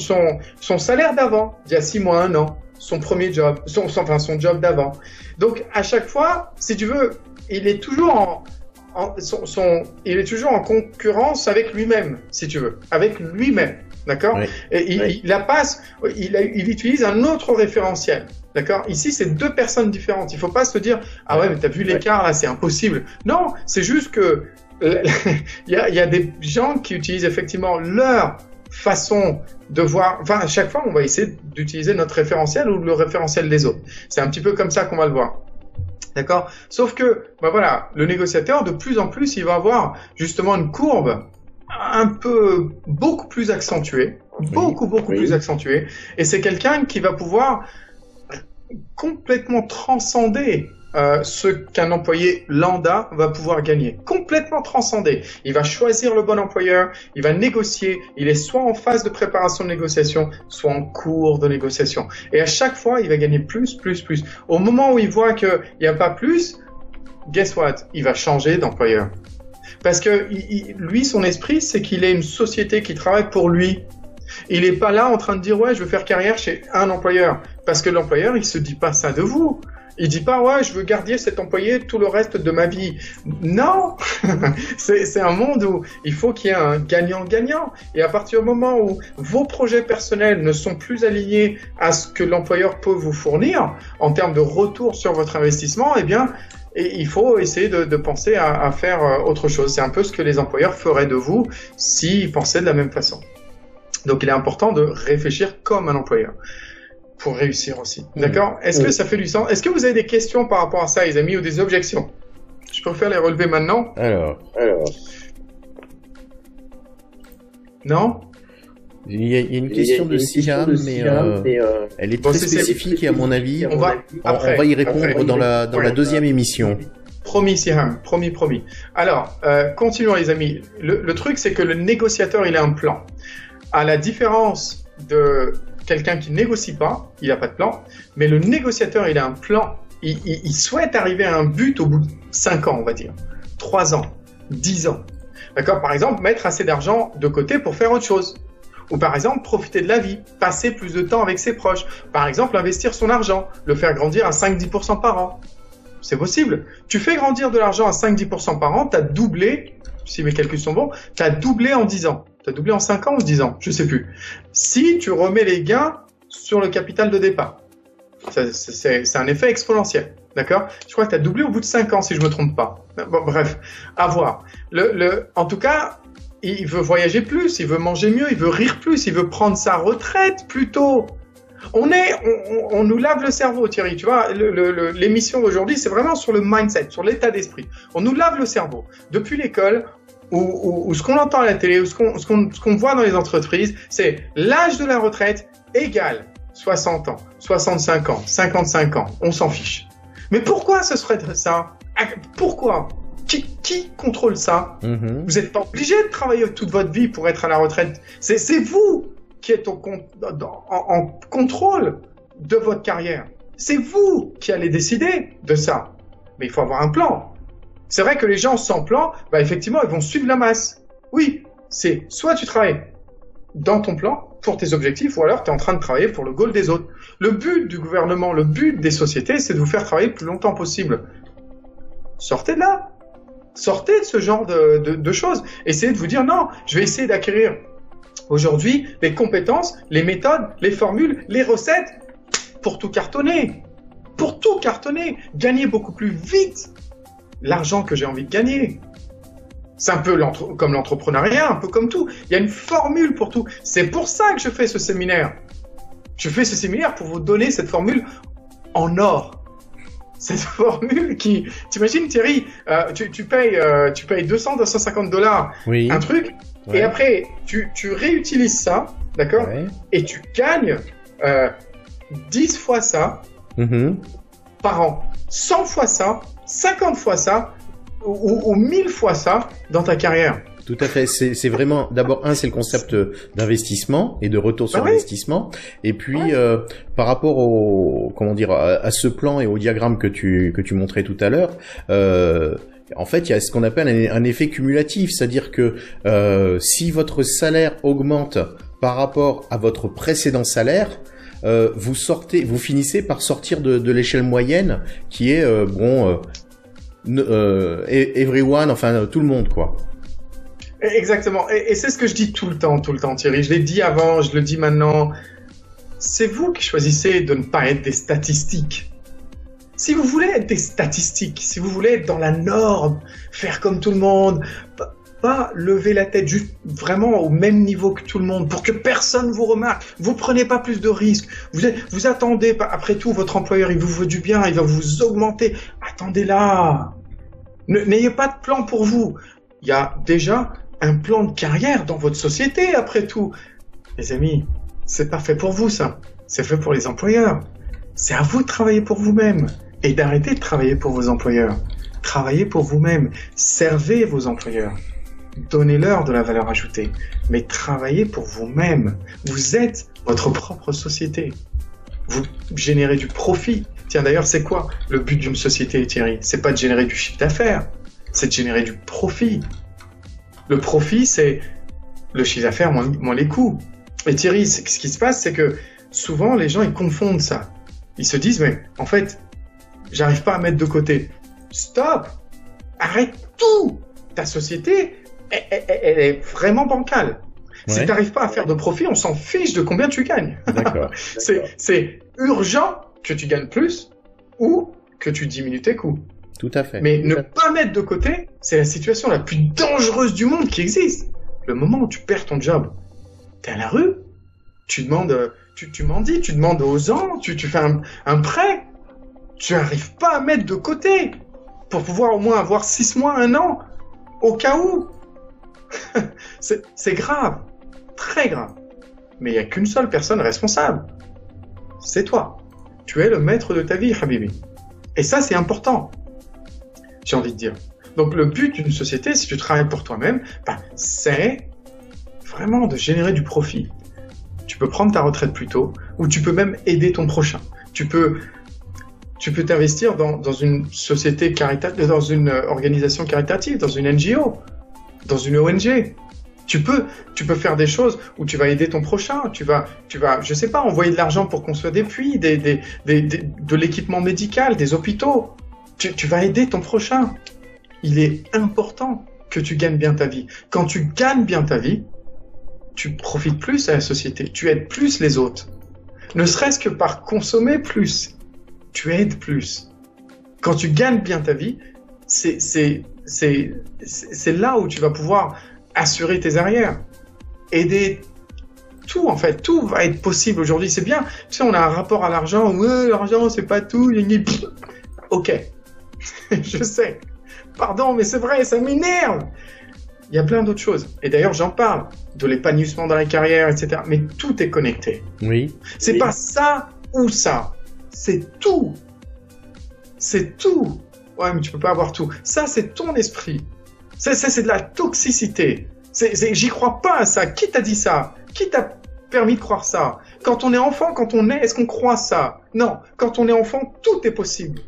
salaire d'avant, il y a 6 mois, 1 an, son premier job, son job d'avant. Donc, à chaque fois, si tu veux, il est toujours il est toujours en concurrence avec lui-même, si tu veux, avec lui-même, d'accord? Oui. Et il utilise un autre référentiel, d'accord? Ici, c'est 2 personnes différentes. Il faut pas se dire, ah ouais, mais t'as vu l'écart là, c'est impossible. Non, c'est juste que il y a des gens qui utilisent effectivement leur façon de voir. Enfin, à chaque fois, on va essayer d'utiliser notre référentiel ou le référentiel des autres. C'est un petit peu comme ça qu'on va le voir. D'accord? Sauf que, voilà, le négociateur, de plus en plus, il va avoir justement une courbe beaucoup plus accentuée, beaucoup plus accentuée. Et c'est quelqu'un qui va pouvoir complètement transcender ce qu'un employé lambda va pouvoir gagner. Complètement transcendé. Il va choisir le bon employeur, il va négocier, il est soit en phase de préparation de négociation, soit en cours de négociation. Et à chaque fois, il va gagner plus. Au moment où il voit qu'il n'y a pas plus, guess what? Il va changer d'employeur. Parce que lui, son esprit, c'est qu'il est une société qui travaille pour lui. Il n'est pas là en train de dire, ouais, je veux faire carrière chez un employeur. Parce que l'employeur, il se dit pas ça de vous. Il dit pas, ouais, je veux garder cet employé tout le reste de ma vie. Non! C'est un monde où il faut qu'il y ait un gagnant-gagnant. Et à partir du moment où vos projets personnels ne sont plus alignés à ce que l'employeur peut vous fournir, en termes de retour sur votre investissement, eh bien, il faut essayer de penser à faire autre chose. C'est un peu ce que les employeurs feraient de vous s'ils pensaient de la même façon. Donc, il est important de réfléchir comme un employeur pour réussir aussi. D'accord? Est-ce que ça fait du sens? Est-ce que vous avez des questions par rapport à ça, les amis, ou des objections? Je préfère les relever maintenant. Alors. Non? Il y a une question de Siam, mais elle est très spécifique et à mon avis, on va y répondre dans la deuxième émission. Promis, Siam, promis. Alors, continuons, les amis. Le truc, c'est que le négociateur, il a un plan. À la différence de quelqu'un qui négocie pas, il n'a pas de plan, mais le négociateur, il a un plan. Il souhaite arriver à un but au bout de 5 ans, on va dire. 3 ans, 10 ans. D'accord? Par exemple, mettre assez d'argent de côté pour faire autre chose. Ou par exemple, profiter de la vie, passer plus de temps avec ses proches. Par exemple, investir son argent, le faire grandir à 5-10% par an. C'est possible. Tu fais grandir de l'argent à 5-10% par an, tu as doublé, si mes calculs sont bons, tu as doublé en 10 ans. Tu as doublé en 5 ans ou 10 ans, je sais plus. Si tu remets les gains sur le capital de départ, c'est un effet exponentiel, d'accord? Je crois que tu as doublé au bout de 5 ans, si je me trompe pas. Bon, bref, à voir. En tout cas, il veut voyager plus, il veut manger mieux, il veut rire plus, il veut prendre sa retraite plus tôt. On nous lave le cerveau, Thierry, tu vois, l'émission d'aujourd'hui, c'est vraiment sur le mindset, sur l'état d'esprit. On nous lave le cerveau. Depuis l'école, ou ce qu'on entend à la télé, ou ce qu'on voit dans les entreprises, c'est l'âge de la retraite égale 60 ans, 65 ans, 55 ans, on s'en fiche. Mais pourquoi ce serait ça? Pourquoi? Qui contrôle ça? Vous n'êtes pas obligé de travailler toute votre vie pour être à la retraite. C'est vous qui êtes en contrôle de votre carrière. C'est vous qui allez décider de ça. Mais il faut avoir un plan. C'est vrai que les gens sans plan, effectivement, ils vont suivre la masse. Oui, c'est soit tu travailles dans ton plan pour tes objectifs, ou alors tu es en train de travailler pour le goal des autres. Le but du gouvernement, le but des sociétés, c'est de vous faire travailler le plus longtemps possible. Sortez de là. Sortez de ce genre de choses. Essayez de vous dire, non, je vais essayer d'acquérir aujourd'hui les compétences, les méthodes, les formules, les recettes pour tout cartonner. Pour tout cartonner. Gagner beaucoup plus vite l'argent que j'ai envie de gagner. C'est un peu comme l'entrepreneuriat, un peu comme tout. Il y a une formule pour tout. C'est pour ça que je fais ce séminaire. Je fais ce séminaire pour vous donner cette formule en or. Cette formule qui, t'imagines Thierry, tu payes 200, 250 $, oui. Un truc, ouais. Et après tu réutilises ça, d'accord, ouais. Et tu gagnes 10 fois ça par an, 100 fois ça, 50 fois ça, ou 1000 fois ça dans ta carrière. Tout à fait. C'est vraiment, d'abord, c'est le concept d'investissement et de retour sur investissement. Et puis, par rapport à ce plan et au diagramme que tu montrais tout à l'heure, en fait, il y a ce qu'on appelle un effet cumulatif. C'est-à-dire que, si votre salaire augmente par rapport à votre précédent salaire, vous finissez par sortir de l'échelle moyenne qui est everyone, enfin tout le monde quoi. Exactement. Et c'est ce que je dis tout le temps, Thierry. Je l'ai dit avant, je le dis maintenant. C'est vous qui choisissez de ne pas être des statistiques. Si vous voulez être des statistiques, si vous voulez être dans la norme, faire comme tout le monde, pas lever la tête juste vraiment au même niveau que tout le monde pour que personne vous remarque. Vous prenez pas plus de risques. Vous attendez, après tout, votre employeur, il vous veut du bien, il va vous augmenter. Attendez là. N'ayez pas de plan pour vous. Il y a déjà un plan de carrière dans votre société, après tout. Les amis, c'est pas fait pour vous, ça. C'est fait pour les employeurs. C'est à vous de travailler pour vous-même et d'arrêter de travailler pour vos employeurs. Travaillez pour vous-même. Servez vos employeurs. Donnez-leur de la valeur ajoutée. Mais travaillez pour vous-même. Vous êtes votre propre société. Vous générez du profit. Tiens, d'ailleurs, c'est quoi le but d'une société, Thierry? C'est pas de générer du chiffre d'affaires. C'est de générer du profit. Le profit, c'est le chiffre d'affaires moins les coûts. Et Thierry, ce qui se passe, c'est que souvent, les gens, ils confondent ça. Ils se disent, mais en fait, j'arrive pas à mettre de côté. Stop! Arrête tout! Ta société, elle est vraiment bancale. Ouais. Si tu n'arrives pas à faire de profit, on s'en fiche de combien tu gagnes. D'accord. C'est urgent que tu gagnes plus ou que tu diminues tes coûts. Tout à fait. Mais ne pas mettre de côté, c'est la situation la plus dangereuse du monde qui existe. Le moment où tu perds ton job, t'es à la rue, tu demandes, tu mendies, tu demandes aux gens, tu fais un prêt, tu n'arrives pas à mettre de côté pour pouvoir au moins avoir 6 mois, 1 an, au cas où. C'est grave, très grave. Mais il n'y a qu'une seule personne responsable. C'est toi. Tu es le maître de ta vie, Habibi. Et ça, c'est important. J'ai envie de dire. Donc, le but d'une société, si tu travailles pour toi-même, c'est vraiment de générer du profit. Tu peux prendre ta retraite plus tôt, ou tu peux même aider ton prochain. Tu peux t'investir dans une société caritative, dans une organisation caritative, dans une NGO, dans une ONG. Tu peux faire des choses où tu vas aider ton prochain. Tu vas, je sais pas, envoyer de l'argent pour construire des puits, de l'équipement médical, des hôpitaux. Tu vas aider ton prochain. Il est important que tu gagnes bien ta vie. Quand tu gagnes bien ta vie, tu profites plus à la société. Tu aides plus les autres. Ne serait-ce que par consommer plus. Tu aides plus. Quand tu gagnes bien ta vie, c'est là où tu vas pouvoir assurer tes arrières. Aider tout, en fait. Tout va être possible aujourd'hui. C'est bien. Tu sais, on a un rapport à l'argent. Ouais, l'argent, c'est pas tout. Ok. Je sais. Pardon, mais c'est vrai, ça m'énerve. Il y a plein d'autres choses. Et d'ailleurs, j'en parle. De l'épanouissement dans la carrière, etc. Mais tout est connecté. Oui. C'est pas ça ou ça. C'est tout. C'est tout. Ouais, mais tu peux pas avoir tout. Ça, c'est ton esprit. C'est de la toxicité. J'y crois pas à ça. Qui t'a dit ça? Qui t'a permis de croire ça? Quand on est enfant, est-ce qu'on croit ça? Non. Quand on est enfant, tout est possible.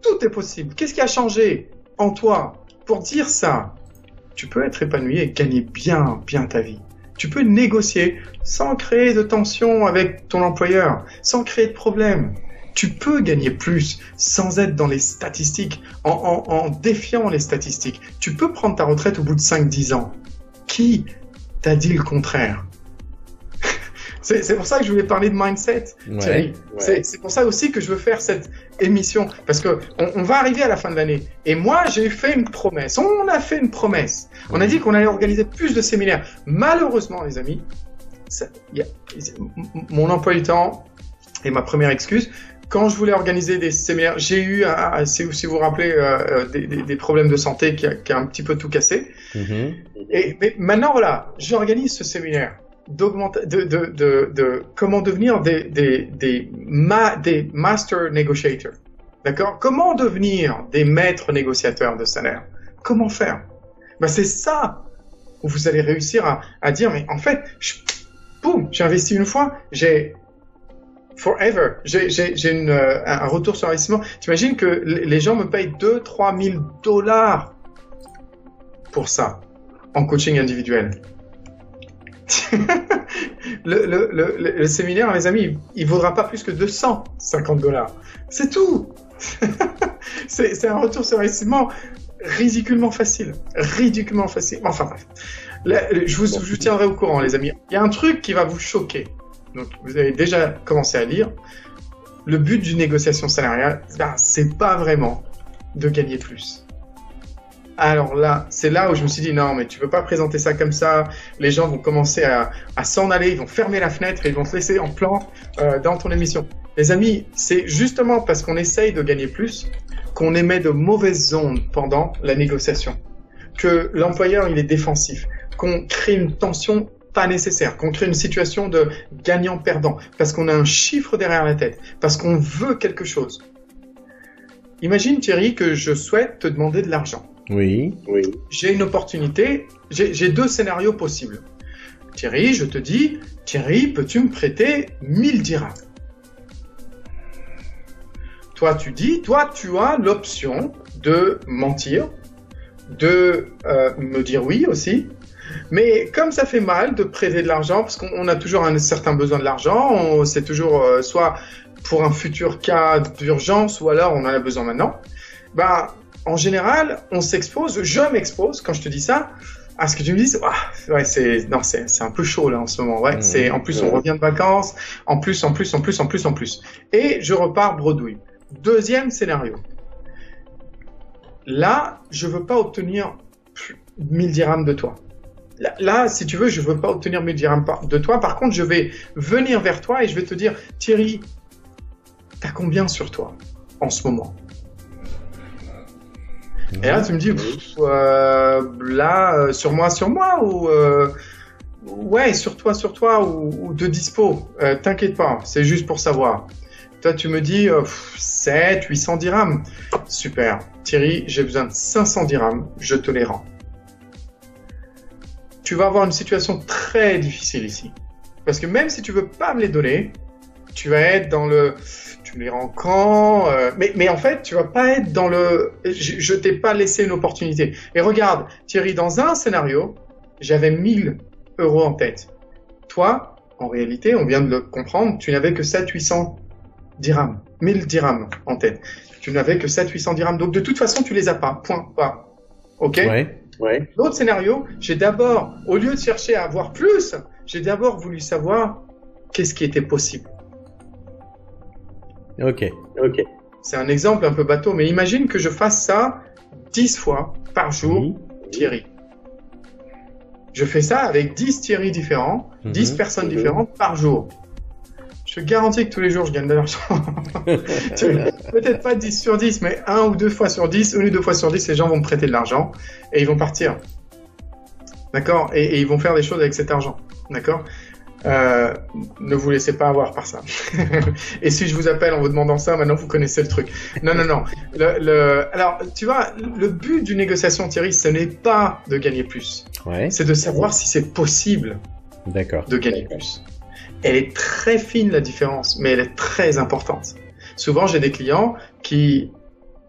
Tout est possible. Qu'est-ce qui a changé en toi pour dire ça? Tu peux être épanoui et gagner bien ta vie. Tu peux négocier sans créer de tension avec ton employeur, sans créer de problème. Tu peux gagner plus sans être dans les statistiques, en défiant les statistiques. Tu peux prendre ta retraite au bout de 5-10 ans. Qui t'a dit le contraire? C'est pour ça que je voulais parler de mindset, Thierry. Ouais. C'est pour ça aussi que je veux faire cette émission. Parce que on va arriver à la fin de l'année. Et moi, j'ai fait une promesse. On a fait une promesse. On a dit qu'on allait organiser plus de séminaires. Malheureusement, les amis, mon emploi du temps est ma première excuse. Quand je voulais organiser des séminaires, j'ai eu, si vous vous rappelez, des problèmes de santé qui a un petit peu tout cassé. Mais maintenant, voilà, j'organise ce séminaire de comment devenir des master negotiators. D'accord? Comment devenir des maîtres négociateurs de salaire? Comment faire? C'est ça où vous allez réussir à dire, mais en fait, j'ai investi une fois, forever. J'ai un retour sur investissement. T'imagines que les gens me payent 2-3 000 $ pour ça, en coaching individuel. le séminaire, mes amis, il vaudra pas plus que $250. C'est tout. C'est un retour sur investissement ridiculement facile. Enfin bref. Je vous tiendrai au courant, les amis. Il y a un truc qui va vous choquer. Donc, vous avez déjà commencé à lire. Le but d'une négociation salariale, c'est pas vraiment de gagner plus. Alors là, c'est là où je me suis dit, non, mais tu peux pas présenter ça comme ça. Les gens vont commencer à s'en aller, ils vont fermer la fenêtre et ils vont te laisser en plan dans ton émission. Les amis, c'est justement parce qu'on essaye de gagner plus qu'on émet de mauvaises ondes pendant la négociation. Que l'employeur, il est défensif. Qu'on crée une tension pas nécessaire. Qu'on crée une situation de gagnant-perdant. Parce qu'on a un chiffre derrière la tête. Parce qu'on veut quelque chose. Imagine, Thierry, que je souhaite te demander de l'argent. Oui. J'ai une opportunité, j'ai 2 scénarios possibles. Thierry, je te dis, Thierry, peux-tu me prêter 1000 dirhams? Toi, tu as l'option de mentir, de me dire oui aussi. Mais comme ça fait mal de prêter de l'argent, parce qu'on a toujours un certain besoin de l'argent, c'est toujours soit pour un futur cas d'urgence ou alors on en a besoin maintenant, en général, je m'expose, quand je te dis ça, à ce que tu me dises, c'est un peu chaud là en ce moment, en plus on revient de vacances, en plus. Et je repars bredouille. Deuxième scénario. Là, je veux pas obtenir 1000 dirhams de toi. Là, si tu veux, je veux pas obtenir 1000 dirhams de toi. Par contre, je vais venir vers toi et je vais te dire, Thierry, t'as combien sur toi en ce moment? Et là, tu me dis, sur moi, ou ouais, sur toi, ou de dispo. T'inquiète pas, c'est juste pour savoir. Toi, tu me dis 800 dirhams. Super. Thierry, j'ai besoin de 500 dirhams, je te les rends. Tu vas avoir une situation très difficile ici. Parce que même si tu veux pas me les donner, tu vas être dans le... Tu me les rends quand mais en fait, tu vas pas être dans le... Je t'ai pas laissé une opportunité. Et regarde, Thierry, dans un scénario, j'avais 1000 euros en tête. Toi, en réalité, on vient de le comprendre, tu n'avais que 700-800 dirhams. 1000 dirhams en tête. Tu n'avais que 700-800 dirhams. Donc, de toute façon, tu les as pas. Point. Pas. OK? Ouais. L'autre scénario, j'ai d'abord, au lieu de chercher à avoir plus, j'ai d'abord voulu savoir qu'est-ce qui était possible. Ok. C'est un exemple un peu bateau, mais imagine que je fasse ça 10 fois par jour, Thierry. Je fais ça avec 10 Thierry différents, 10 personnes différentes par jour. Je te garantis que tous les jours, je gagne de l'argent. Peut-être pas 10 sur 10, mais 1 ou 2 fois sur 10, 1 ou 2 fois sur 10, les gens vont me prêter de l'argent et ils vont partir. D'accord? Et ils vont faire des choses avec cet argent. D'accord? Ne vous laissez pas avoir par ça. Et si je vous appelle en vous demandant ça, maintenant vous connaissez le truc. Non. Alors, tu vois, le but d'une négociation, Thierry, ce n'est pas de gagner plus. Ouais. C'est de savoir si c'est possible de gagner plus. Elle est très fine, la différence, mais elle est très importante. Souvent, j'ai des clients qui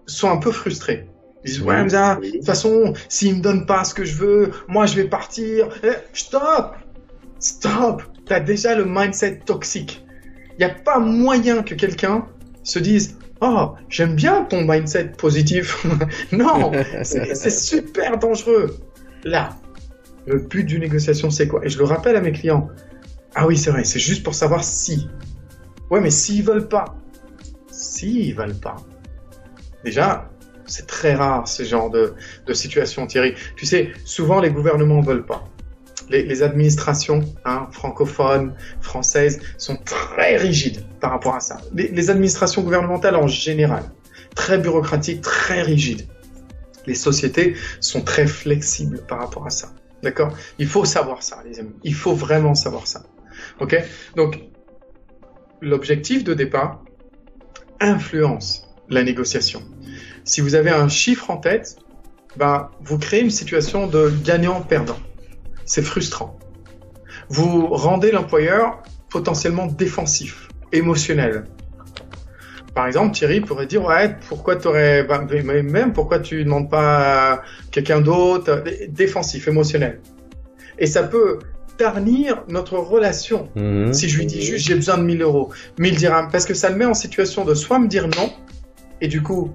sont un peu frustrés. Ils disent, ouais, Hamza, de toute façon, s'ils me donnent pas ce que je veux, moi, je vais partir. Stop! T'as déjà le mindset toxique. Il n'y a pas moyen que quelqu'un se dise, oh, j'aime bien ton mindset positif. Non, c'est super dangereux. Là, le but d'une négociation, c'est quoi? Et je le rappelle à mes clients. Ah oui, c'est vrai, c'est juste pour savoir si. Ouais, mais s'ils veulent pas. S'ils veulent pas. Déjà, c'est très rare, ce genre de situation, Thierry. Tu sais, souvent, les gouvernements veulent pas. Les administrations francophones, françaises, sont très rigides par rapport à ça. Les administrations gouvernementales en général, très bureaucratiques, très rigides. Les sociétés sont très flexibles par rapport à ça. D'accord? Il faut savoir ça, les amis. Il faut vraiment savoir ça. Ok? Donc, l'objectif de départ influence la négociation. Si vous avez un chiffre en tête, vous créez une situation de gagnant-perdant. C'est frustrant. Vous rendez l'employeur potentiellement défensif, émotionnel. Par exemple, Thierry pourrait dire, ouais, pourquoi tu demandes pas à quelqu'un d'autre, défensif, émotionnel. Et ça peut tarnir notre relation. Si je lui dis juste j'ai besoin de 1000 euros, 1000 dirhams, parce que ça le met en situation de soit me dire non, et du coup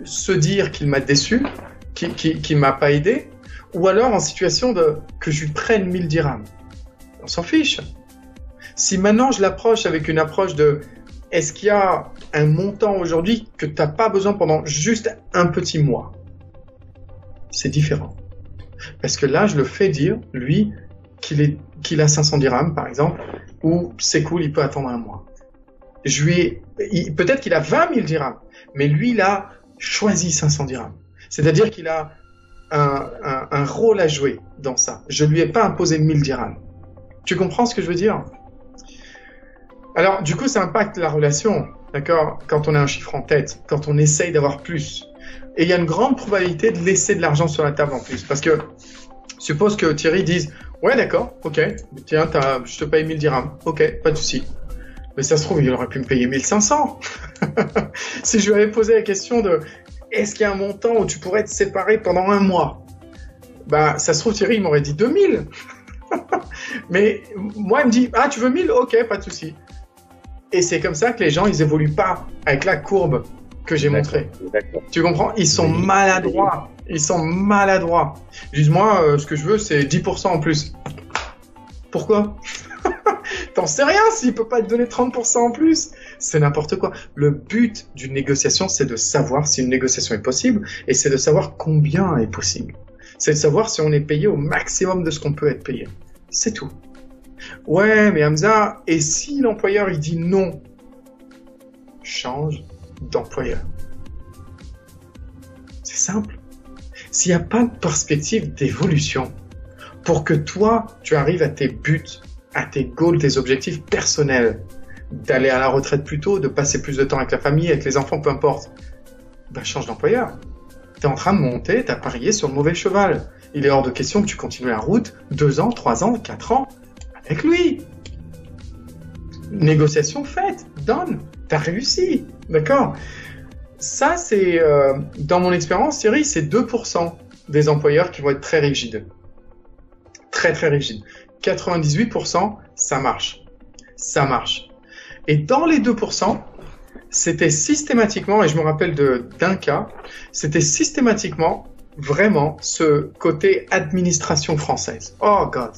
se dire qu'il m'a déçu, qu'il m'a pas aidé, ou alors en situation que je lui prenne 1000 dirhams. On s'en fiche. Si maintenant je l'approche avec une approche de est-ce qu'il y a un montant aujourd'hui que tu n'as pas besoin pendant juste un petit mois, c'est différent. Parce que là, je le fais dire, lui, qu'il a 500 dirhams, par exemple, ou c'est cool, il peut attendre un mois. Peut-être qu'il a 20 000 dirhams, mais lui, il a choisi 500 dirhams. C'est-à-dire qu'il a un rôle à jouer dans ça. Je lui ai pas imposé 1000 dirhams. Tu comprends ce que je veux dire? Alors, du coup, ça impacte la relation, d'accord? Quand on a un chiffre en tête, quand on essaye d'avoir plus. Et il y a une grande probabilité de laisser de l'argent sur la table en plus. Parce que, suppose que Thierry dise, ouais, d'accord, ok, tiens, je te paye 1000 dirhams. Ok, pas de souci. Mais ça se trouve, il aurait pu me payer 1500. Si je lui avais posé la question de, est-ce qu'il y a un montant où tu pourrais te séparer pendant un mois? Bah, ça se trouve, Thierry, il m'aurait dit 2000. Mais moi, il me dit, ah, tu veux 1000? Ok, pas de souci. Et c'est comme ça que les gens, ils évoluent pas avec la courbe que j'ai montrée. Tu comprends? Ils sont maladroits. Ils sont maladroits. Ils disent, moi, ce que je veux, c'est 10% en plus. Pourquoi? T'en sais rien s'il peut pas te donner 30% en plus. C'est n'importe quoi. Le but d'une négociation, c'est de savoir si une négociation est possible et c'est de savoir combien est possible. C'est de savoir si on est payé au maximum de ce qu'on peut être payé. C'est tout. Ouais, mais Hamza, et si l'employeur il dit non? Change d'employeur. C'est simple. S'il n'y a pas de perspective d'évolution pour que toi, tu arrives à tes buts, à tes goals, tes objectifs personnels, d'aller à la retraite plus tôt, de passer plus de temps avec la famille, avec les enfants, peu importe, ben change d'employeur. Tu es en train de monter, tu as parié sur le mauvais cheval. Il est hors de question que tu continues la route 2 ans, 3 ans, 4 ans avec lui. Négociation faite, done, tu as réussi, d'accord? Ça, c'est, dans mon expérience, Thierry, c'est 2% des employeurs qui vont être très rigides. Très, très rigides. 98%, ça marche. Ça marche. Et dans les 2%, c'était systématiquement, et je me rappelle d'un cas, c'était systématiquement vraiment ce côté administration française. Oh God!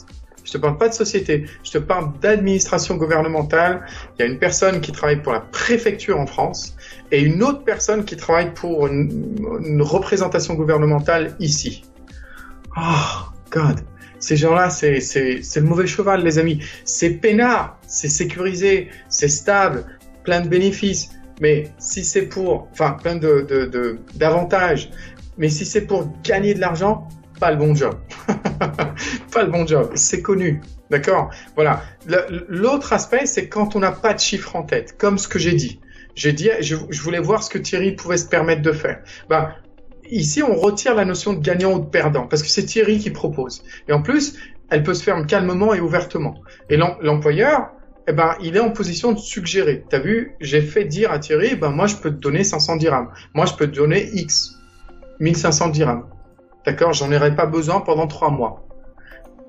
Je te parle pas de société, je te parle d'administration gouvernementale. Il y a une personne qui travaille pour la préfecture en France et une autre personne qui travaille pour une représentation gouvernementale ici. Oh God! Ces gens-là, c'est le mauvais cheval, les amis. C'est peinard, c'est sécurisé, c'est stable, plein de bénéfices. Mais si c'est plein d'avantages. Mais si c'est pour gagner de l'argent, pas le bon job. Pas le bon job. C'est connu. D'accord? Voilà. L'autre aspect, c'est quand on n'a pas de chiffre en tête. Comme ce que j'ai dit. Je voulais voir ce que Thierry pouvait se permettre de faire. Ici, on retire la notion de gagnant ou de perdant, parce que c'est Thierry qui propose. Et en plus, elle peut se faire calmement et ouvertement. Et l'employeur, il est en position de suggérer. T'as vu, j'ai fait dire à Thierry, moi, je peux te donner 500 dirhams. Moi, je peux te donner X, 1500 dirhams. D'accord? J'en aurai pas besoin pendant 3 mois.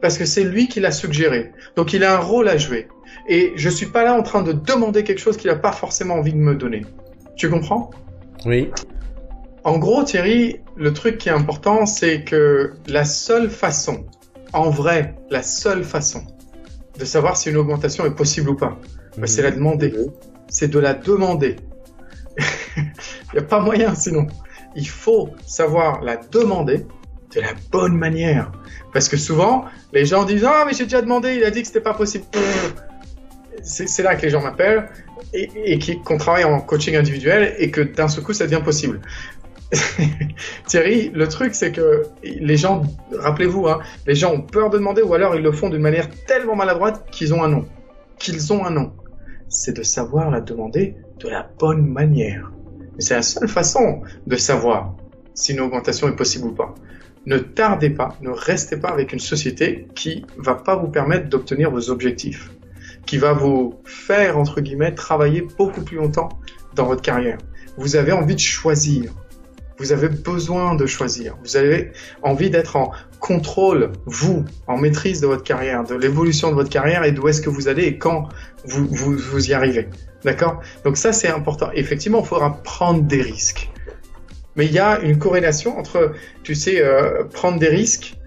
Parce que c'est lui qui l'a suggéré. Donc, il a un rôle à jouer. Et je suis pas là en train de demander quelque chose qu'il a pas forcément envie de me donner. Tu comprends? Oui. En gros, Thierry, le truc qui est important, c'est que la seule façon, en vrai, la seule façon de savoir si une augmentation est possible ou pas, c'est la demander. C'est de la demander. Il n'y a pas moyen sinon. Il faut savoir la demander de la bonne manière. Parce que souvent, les gens disent « Ah, mais j'ai déjà demandé, il a dit que c'était pas possible. » C'est là que les gens m'appellent et qu'on travaille en coaching individuel et que d'un seul coup, ça devient possible. Thierry, le truc c'est que les gens, rappelez-vous, les gens ont peur de demander ou alors ils le font d'une manière tellement maladroite qu'ils ont un nom. C'est de savoir la demander de la bonne manière. C'est la seule façon de savoir si une augmentation est possible ou pas. Ne tardez pas, ne restez pas avec une société qui va pas vous permettre d'obtenir vos objectifs, qui va vous faire, entre guillemets, travailler beaucoup plus longtemps dans votre carrière. Vous avez envie de choisir. Vous avez besoin de choisir. Vous avez envie d'être en contrôle, vous, en maîtrise de votre carrière, de l'évolution de votre carrière et d'où est-ce que vous allez et quand vous y arrivez. D'accord? Donc ça, c'est important. Effectivement, il faudra prendre des risques. Mais il y a une corrélation entre, tu sais, prendre des risques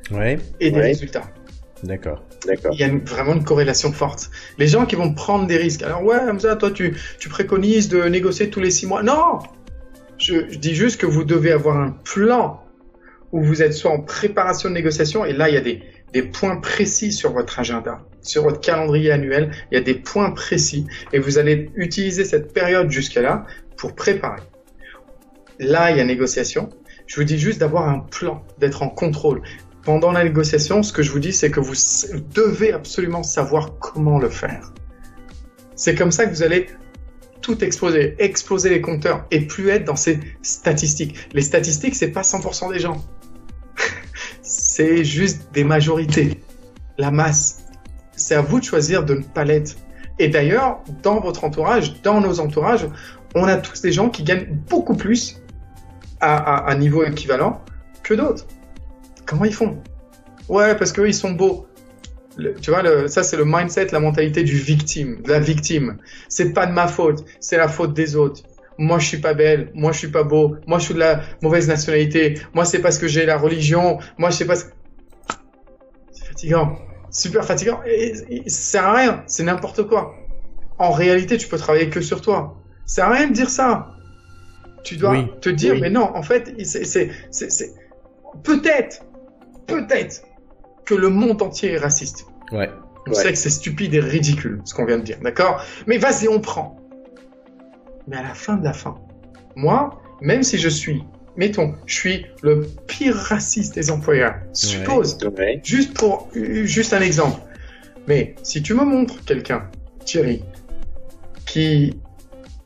et des résultats. D'accord. Il y a vraiment une corrélation forte. Les gens qui vont prendre des risques. Alors ouais, Hamza, toi, tu préconises de négocier tous les 6 mois. Non! Je dis juste que vous devez avoir un plan où vous êtes soit en préparation de négociation, et là, il y a des points précis sur votre agenda, sur votre calendrier annuel, il y a des points précis, et vous allez utiliser cette période jusqu'à là pour préparer. Là, il y a négociation. Je vous dis juste d'avoir un plan, d'être en contrôle. Pendant la négociation, ce que je vous dis, c'est que vous devez absolument savoir comment le faire. C'est comme ça que vous allez tout exploser les compteurs et plus être dans ces statistiques. Les statistiques, c'est pas 100% des gens. C'est juste des majorités. La masse. C'est à vous de choisir de ne pas l'être. Et d'ailleurs, dans votre entourage, dans nos entourages, on a tous des gens qui gagnent beaucoup plus à un niveau équivalent que d'autres. Comment ils font? Ouais, parce qu'eux, ils sont beaux. Tu vois, ça c'est le mindset, la mentalité du victime, de la victime. C'est pas de ma faute, c'est la faute des autres. Moi je suis pas belle, moi je suis pas beau, moi je suis de la mauvaise nationalité, moi c'est parce que j'ai la religion, moi je sais pas. C'est fatigant, super fatigant. Et ça sert à rien, c'est n'importe quoi. En réalité, tu peux travailler que sur toi. Ça sert à rien de dire ça. Tu dois te dire, mais non, en fait, c'est peut-être que le monde entier est raciste. Ouais. On sait que c'est stupide et ridicule, ce qu'on vient de dire, d'accord? Mais vas-y, on prend. Mais à la fin de la fin, moi, même si je suis le pire raciste des employeurs, suppose, juste un exemple. Mais si tu me montres quelqu'un, Thierry, qui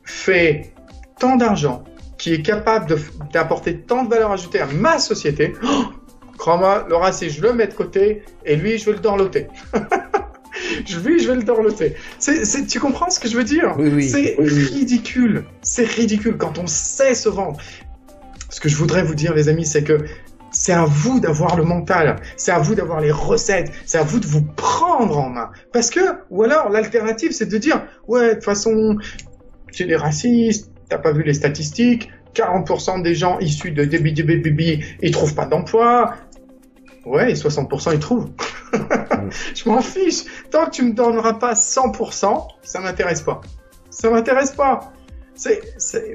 fait tant d'argent, qui est capable d'apporter tant de valeur ajoutée à ma société, crois-moi, le racisme, je le mets de côté, et lui, je vais le dorloter. Je vais le dorloter. Tu comprends ce que je veux dire? Oui. C'est ridicule. C'est ridicule quand on sait se vendre. Ce que je voudrais vous dire, les amis, c'est que c'est à vous d'avoir le mental. C'est à vous d'avoir les recettes. C'est à vous de vous prendre en main. Parce que, ou alors, l'alternative, c'est de dire, ouais, de toute façon, c'est des racistes, t'as pas vu les statistiques, 40% des gens issus de DBDBBB, ils trouvent pas d'emploi. Ouais, et 60% ils trouvent. Je m'en fiche. Tant que tu me donneras pas 100%, ça m'intéresse pas. Ça m'intéresse pas.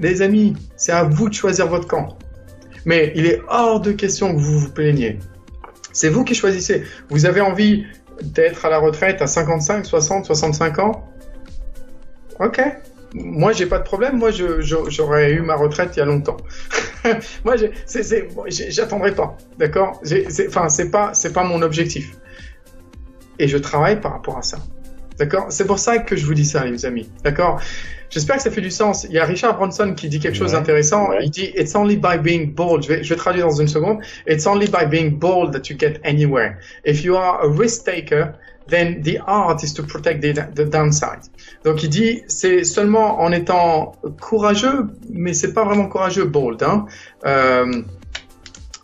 Les amis, c'est à vous de choisir votre camp. Mais il est hors de question que vous vous plaigniez. C'est vous qui choisissez. Vous avez envie d'être à la retraite à 55, 60, 65 ans? Ok. Moi, j'ai pas de problème. Moi, j'aurais eu ma retraite il y a longtemps. Moi, j'attendrai pas. D'accord? C'est pas mon objectif. Et je travaille par rapport à ça. D'accord? C'est pour ça que je vous dis ça, les amis. D'accord? J'espère que ça fait du sens. Il y a Richard Branson qui dit quelque chose d'intéressant. Il dit, it's only by being bold. Je vais traduire dans une seconde. It's only by being bold that you get anywhere. If you are a risk taker, then the art is to protect the downside. Donc il dit, c'est seulement en étant courageux, mais c'est pas vraiment courageux, bold, hein,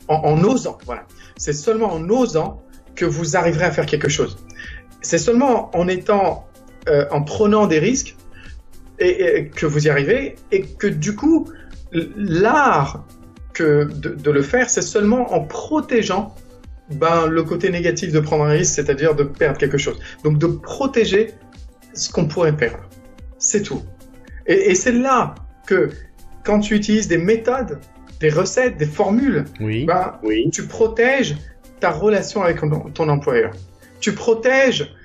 en osant, voilà. C'est seulement en osant que vous arriverez à faire quelque chose. C'est seulement en prenant des risques et que vous y arrivez, et que du coup, l'art de le faire, c'est seulement en protégeant le côté négatif de prendre un risque, c'est-à-dire de perdre quelque chose. Donc de protéger ce qu'on pourrait perdre. C'est tout. Et c'est là que quand tu utilises des méthodes, des recettes, des formules, tu protèges ta relation avec ton employeur. Tu protèges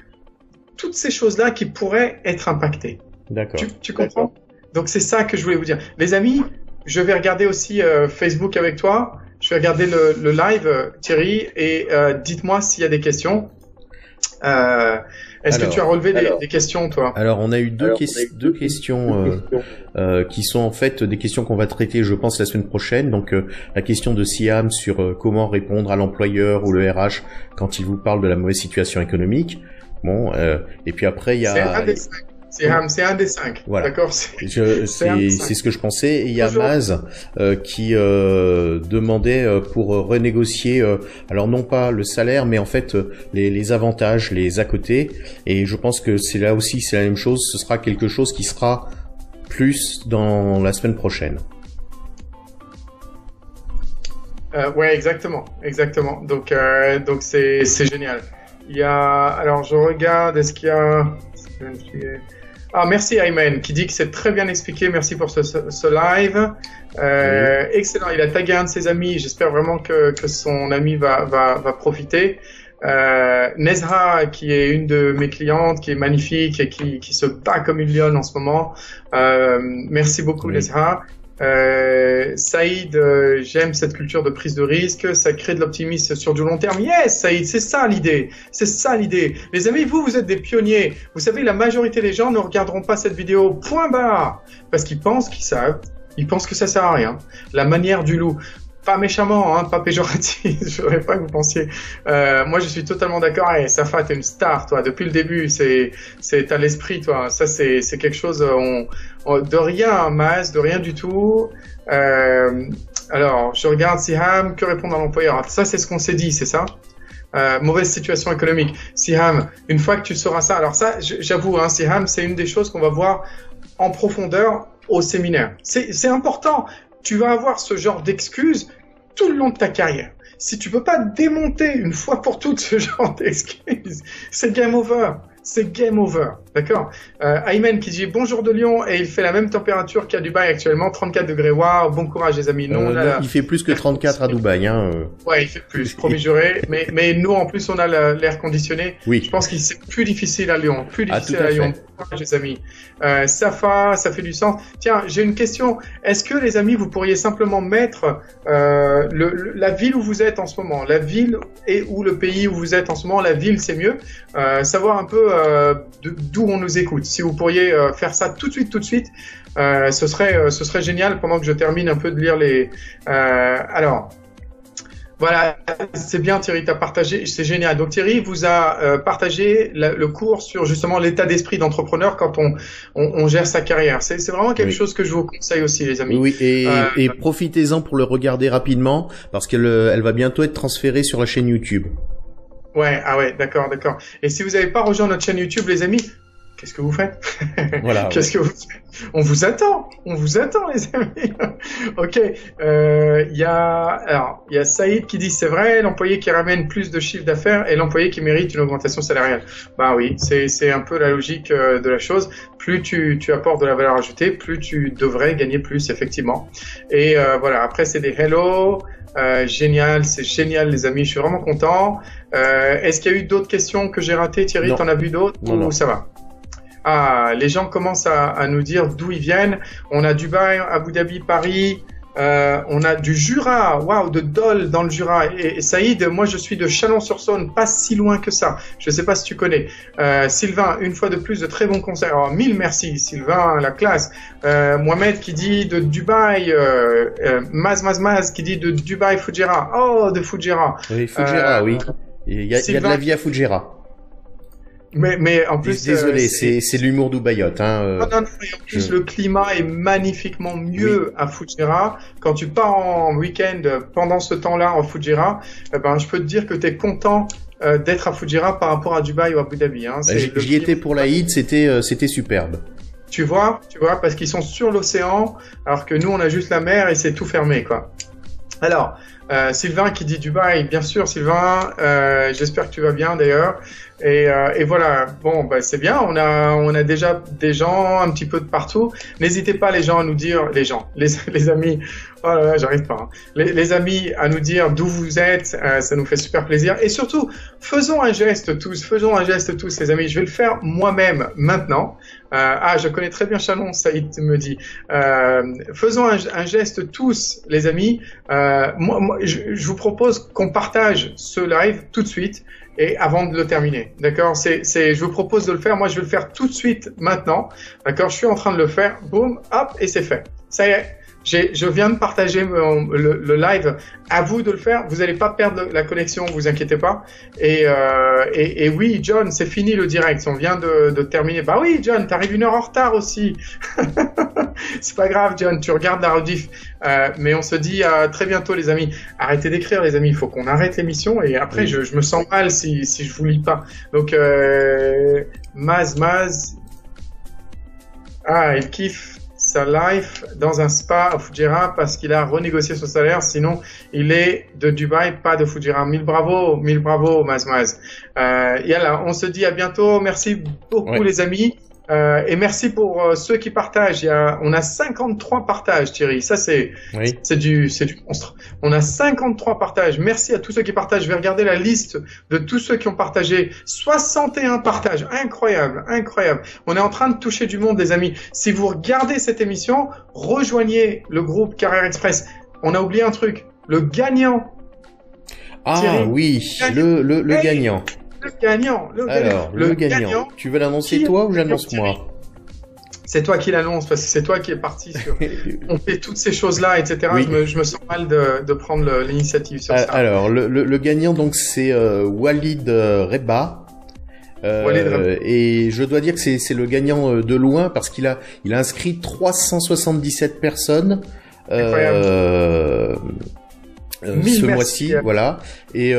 toutes ces choses-là qui pourraient être impactées. D'accord. Tu comprends? D'accord. Donc c'est ça que je voulais vous dire. Les amis, je vais regarder aussi Facebook avec toi. Je vais regarder le live, Thierry, et dites-moi s'il y a des questions. Est-ce que tu as relevé des questions, toi? Alors, on a eu deux questions qui sont en fait des questions qu'on va traiter, je pense, la semaine prochaine. Donc, la question de Siam sur comment répondre à l'employeur ou le RH quand il vous parle de la mauvaise situation économique. Bon, et puis après, il y a... Siham, c'est un des 5. Voilà. D'accord. C'est ce que je pensais. Et il y a Maz qui demandait pour renégocier, alors non pas le salaire, mais en fait les avantages, les à côté. Et je pense que c'est là aussi, c'est la même chose. Ce sera quelque chose qui sera plus dans la semaine prochaine. Ouais, exactement. Donc c'est génial. Il y a, alors je regarde, est-ce qu'il y a, ah, merci Ayman qui dit que c'est très bien expliqué. Merci pour ce live. Excellent. Il a tagué un de ses amis. J'espère vraiment que son ami va profiter. Nezha, qui est une de mes clientes, qui est magnifique et qui se bat comme une lionne en ce moment. Merci beaucoup, Nezha. Saïd, j'aime cette culture de prise de risque, ça crée de l'optimisme sur du long terme. Yes, Saïd, c'est ça l'idée. Les amis, vous êtes des pionniers. Vous savez, la majorité des gens ne regarderont pas cette vidéo, point barre, parce qu'ils pensent qu'ils savent. Ils pensent que ça sert à rien. La manière du loup. Pas méchamment, hein, pas péjoratif, je voudrais pas que vous pensiez. Moi, je suis totalement d'accord. Hey, Safa, t'es une star, toi. Depuis le début, t'as l'esprit, toi. Ça, c'est quelque chose, de rien, Maz, de rien du tout. Alors, je regarde Siham, que répondre à l'employeur? Ça, c'est ce qu'on s'est dit, c'est ça? Mauvaise situation économique. Siham, une fois que tu sauras ça, alors ça, j'avoue, hein, Siham, c'est une des choses qu'on va voir en profondeur au séminaire. C'est important. Tu vas avoir ce genre d'excuses tout le long de ta carrière. Si tu peux pas démonter une fois pour toutes ce genre d'excuses, c'est game over. C'est game over, d'accord. Ayman qui dit bonjour de Lyon et il fait la même température qu'à Dubaï actuellement, 34 degrés. Waouh, bon courage les amis. Non, il fait plus que 34 à Dubaï, hein. Ouais, il fait plus, promis juré. Mais nous en plus on a l'air conditionné. Oui. Je pense que c'est plus difficile à Lyon, Lyon. Bon courage les amis. Safa, ça fait du sens. Tiens, j'ai une question. Est-ce que les amis vous pourriez simplement mettre la ville où vous êtes en ce moment, la ville ou le pays où vous êtes en ce moment. La ville c'est mieux. Savoir un peu d'où on nous écoute. Si vous pourriez faire ça tout de suite, ce serait génial pendant que je termine un peu de lire les. Alors, voilà, c'est bien Thierry, t'as partagé, c'est génial. Donc Thierry vous a partagé le cours sur justement l'état d'esprit d'entrepreneur quand on gère sa carrière. C'est vraiment quelque chose que je vous conseille aussi, les amis. Oui, et profitez-en pour le regarder rapidement parce qu'elle va bientôt être transférée sur la chaîne YouTube. Ouais, ah ouais, d'accord. Et si vous n'avez pas rejoint notre chaîne YouTube, les amis, qu'est-ce que vous faites? Voilà. Qu'est-ce que vous faites? On vous attend, les amis. Ok. Il y a Saïd qui dit c'est vrai, l'employé qui ramène plus de chiffre d'affaires et l'employé qui mérite une augmentation salariale. Bah oui, c'est un peu la logique de la chose. Plus tu apportes de la valeur ajoutée, plus tu devrais gagner plus, effectivement. Et voilà. Après c'est des hello. Génial, c'est génial les amis, je suis vraiment content. Est-ce qu'il y a eu d'autres questions que j'ai ratées, Thierry? T'en as vu d'autres ou ça va? Ah, les gens commencent à nous dire d'où ils viennent. On a Dubaï, Abu Dhabi, Paris. On a du Jura, waouh, de Dole dans le Jura. Et Saïd, moi je suis de Chalon-sur-Saône, pas si loin que ça. Je sais pas si tu connais. Sylvain, une fois de plus, de très bons conseils. Alors, 1000 merci Sylvain, la classe. Mohamed qui dit de Dubaï, Maz qui dit de Dubaï Fujairah. Oh, de Fujairah. Oui, Fujairah, oui. Il y a de la vie à Fujairah. Mais en plus, désolé, c'est l'humour d'Ubayotte, hein. Non, en plus le climat est magnifiquement mieux à Fujairah. Quand tu pars en week-end pendant ce temps-là en Fujairah, je peux te dire que tu es content d'être à Fujairah par rapport à Dubaï ou à Abu Dhabi. Hein. J'y étais pour l'Aïd, c'était superbe. Tu vois, parce qu'ils sont sur l'océan, alors que nous on a juste la mer et c'est tout fermé, quoi. Alors, Sylvain qui dit Dubaï, bien sûr Sylvain, j'espère que tu vas bien d'ailleurs. Et voilà, bon, c'est bien, on a déjà des gens un petit peu de partout. N'hésitez pas les gens à nous dire, les amis, oh là là, j'arrive pas, hein. Les amis à nous dire d'où vous êtes, ça nous fait super plaisir. Et surtout, faisons un geste tous, les amis. Je vais le faire moi-même maintenant. Je connais très bien Chalon, Saïd me dit. Faisons un geste tous, les amis. Moi, je vous propose qu'on partage ce live tout de suite et avant de le terminer. D'accord? Je vous propose de le faire. Moi, je vais le faire tout de suite maintenant. D'accord? Je suis en train de le faire. Boum, hop, et c'est fait. Ça y est. Je viens de partager le live. À vous de le faire. Vous n'allez pas perdre la connexion, vous inquiétez pas. Et oui, John, c'est fini le direct. On vient de terminer. Bah oui, John, t'arrives 1 heure en retard aussi. C'est pas grave, John. Tu regardes la rediff. Mais on se dit à très bientôt, les amis. Arrêtez d'écrire, les amis. Il faut qu'on arrête l'émission. Et après, je me sens mal si je vous lis pas. Donc, Maz. Ah, il kiffe sa life dans un spa à Fujairah parce qu'il a renégocié son salaire. Sinon, il est de Dubaï, pas de Fujairah. Mille bravo, Maz. Yalla, on se dit à bientôt. Merci beaucoup, les amis. Et merci pour ceux qui partagent. On a 53 partages, Thierry. Ça, c'est du monstre. On a 53 partages. Merci à tous ceux qui partagent. Je vais regarder la liste de tous ceux qui ont partagé. 61 partages. Incroyable. On est en train de toucher du monde, les amis. Si vous regardez cette émission, rejoignez le groupe Carrière Express. On a oublié un truc. Le gagnant. Ah, Thierry, oui. Le gagnant. Le gagnant. Tu veux l'annoncer toi ou j'annonce moi? C'est toi qui l'annonce parce que c'est toi qui es parti sur. On fait toutes ces choses-là, etc. Oui. Je me sens mal de prendre l'initiative sur ça. Alors, le gagnant, donc, c'est Walid Reba. Et je dois dire que c'est le gagnant de loin parce qu'il a inscrit 377 personnes. Ce mois-ci, voilà. Et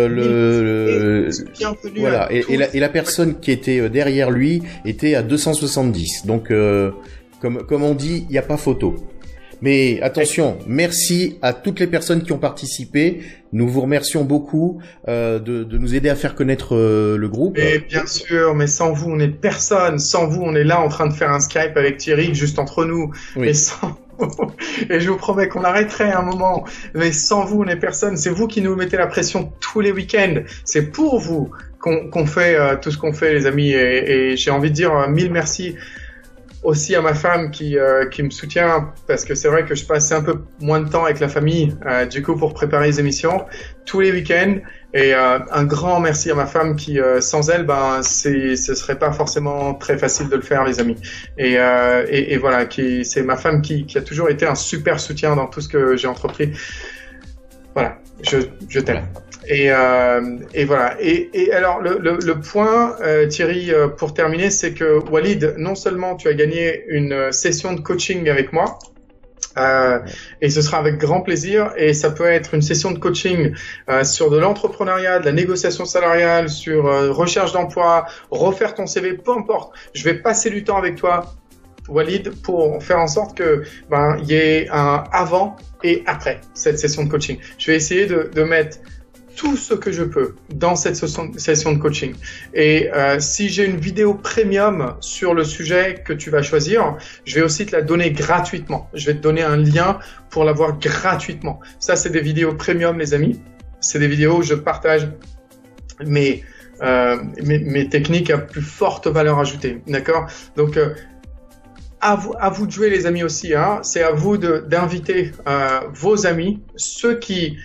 voilà. Et la personne qui était derrière lui était à 270. Donc, comme on dit, il n'y a pas photo. Mais attention, merci à toutes les personnes qui ont participé. Nous vous remercions beaucoup de nous aider à faire connaître le groupe. Et bien sûr, mais sans vous, on est personne. Sans vous, on est là en train de faire un Skype avec Thierry, juste entre nous. Oui. Et je vous promets qu'on arrêterait un moment. Mais sans vous, on est personne. C'est vous qui nous mettez la pression tous les week-ends. C'est pour vous qu'on fait tout ce qu'on fait, les amis. Et j'ai envie de dire 1000 merci aussi à ma femme qui me soutient parce que c'est vrai que je passe un peu moins de temps avec la famille du coup pour préparer les émissions tous les week-ends et un grand merci à ma femme qui sans elle ce serait pas forcément très facile de le faire, les amis, et voilà, c'est ma femme qui a toujours été un super soutien dans tout ce que j'ai entrepris. Voilà, je t'aime. Et voilà. Et alors le point, Thierry, pour terminer, c'est que Walid, non seulement tu as gagné une session de coaching avec moi, et ce sera avec grand plaisir. Et ça peut être une session de coaching sur de l'entrepreneuriat, de la négociation salariale, sur recherche d'emploi, refaire ton CV, peu importe. Je vais passer du temps avec toi, Walid, pour faire en sorte que il y ait un avant et après cette session de coaching. Je vais essayer de mettre tout ce que je peux dans cette session de coaching. Et si j'ai une vidéo premium sur le sujet que tu vas choisir, je vais aussi te la donner gratuitement. Je vais te donner un lien pour l'avoir gratuitement. Ça, c'est des vidéos premium, les amis. C'est des vidéos où je partage mes techniques à plus forte valeur ajoutée. D'accord? Donc, à vous de jouer, les amis, aussi. Hein. C'est à vous d'inviter vos amis, ceux qui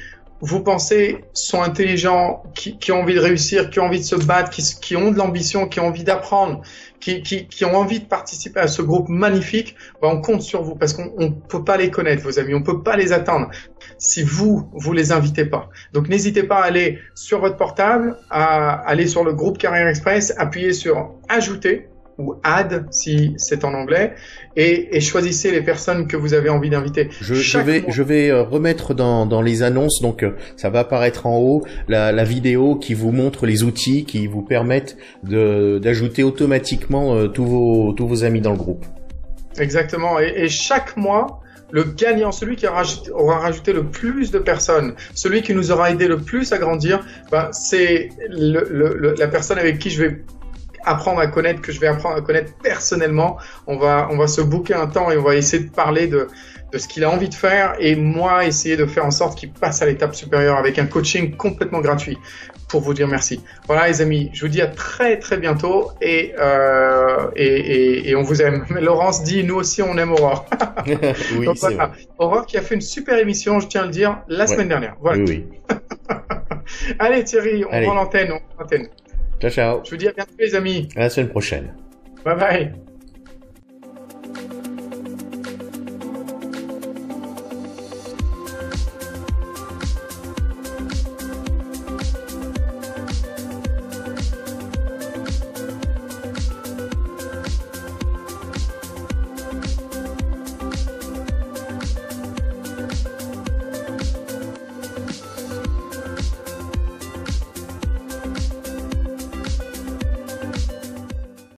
vous pensez sont intelligents, qui ont envie de réussir, qui ont envie de se battre, qui ont de l'ambition, qui ont envie d'apprendre, qui ont envie de participer à ce groupe magnifique. On compte sur vous parce qu'on peut pas les connaître, vos amis, on peut pas les atteindre si vous les invitez pas. Donc n'hésitez pas à aller sur votre portable, à aller sur le groupe Carrière Express, appuyer sur ajouter ou add si c'est en anglais, et choisissez les personnes que vous avez envie d'inviter. Je vais remettre dans les annonces, donc ça va apparaître en haut la vidéo qui vous montre les outils qui vous permettent d'ajouter automatiquement tous vos amis dans le groupe. Exactement, et chaque mois, le gagnant, celui qui aura rajouté le plus de personnes, celui qui nous aura aidé le plus à grandir, c'est la personne avec qui je vais apprendre à connaître, que je vais apprendre à connaître personnellement. On va se booker un temps et on va essayer de parler de ce qu'il a envie de faire, et moi essayer de faire en sorte qu'il passe à l'étape supérieure avec un coaching complètement gratuit pour vous dire merci. Voilà, les amis, je vous dis à très très bientôt, et on vous aime. Mais Laurence dit nous aussi on aime Aurore. Oui, donc voilà, Aurore qui a fait une super émission, je tiens à le dire, la semaine dernière. Voilà. Oui. Allez Thierry, on prend l'antenne. Ciao, ciao. Je vous dis à bientôt, les amis. À la semaine prochaine. Bye bye.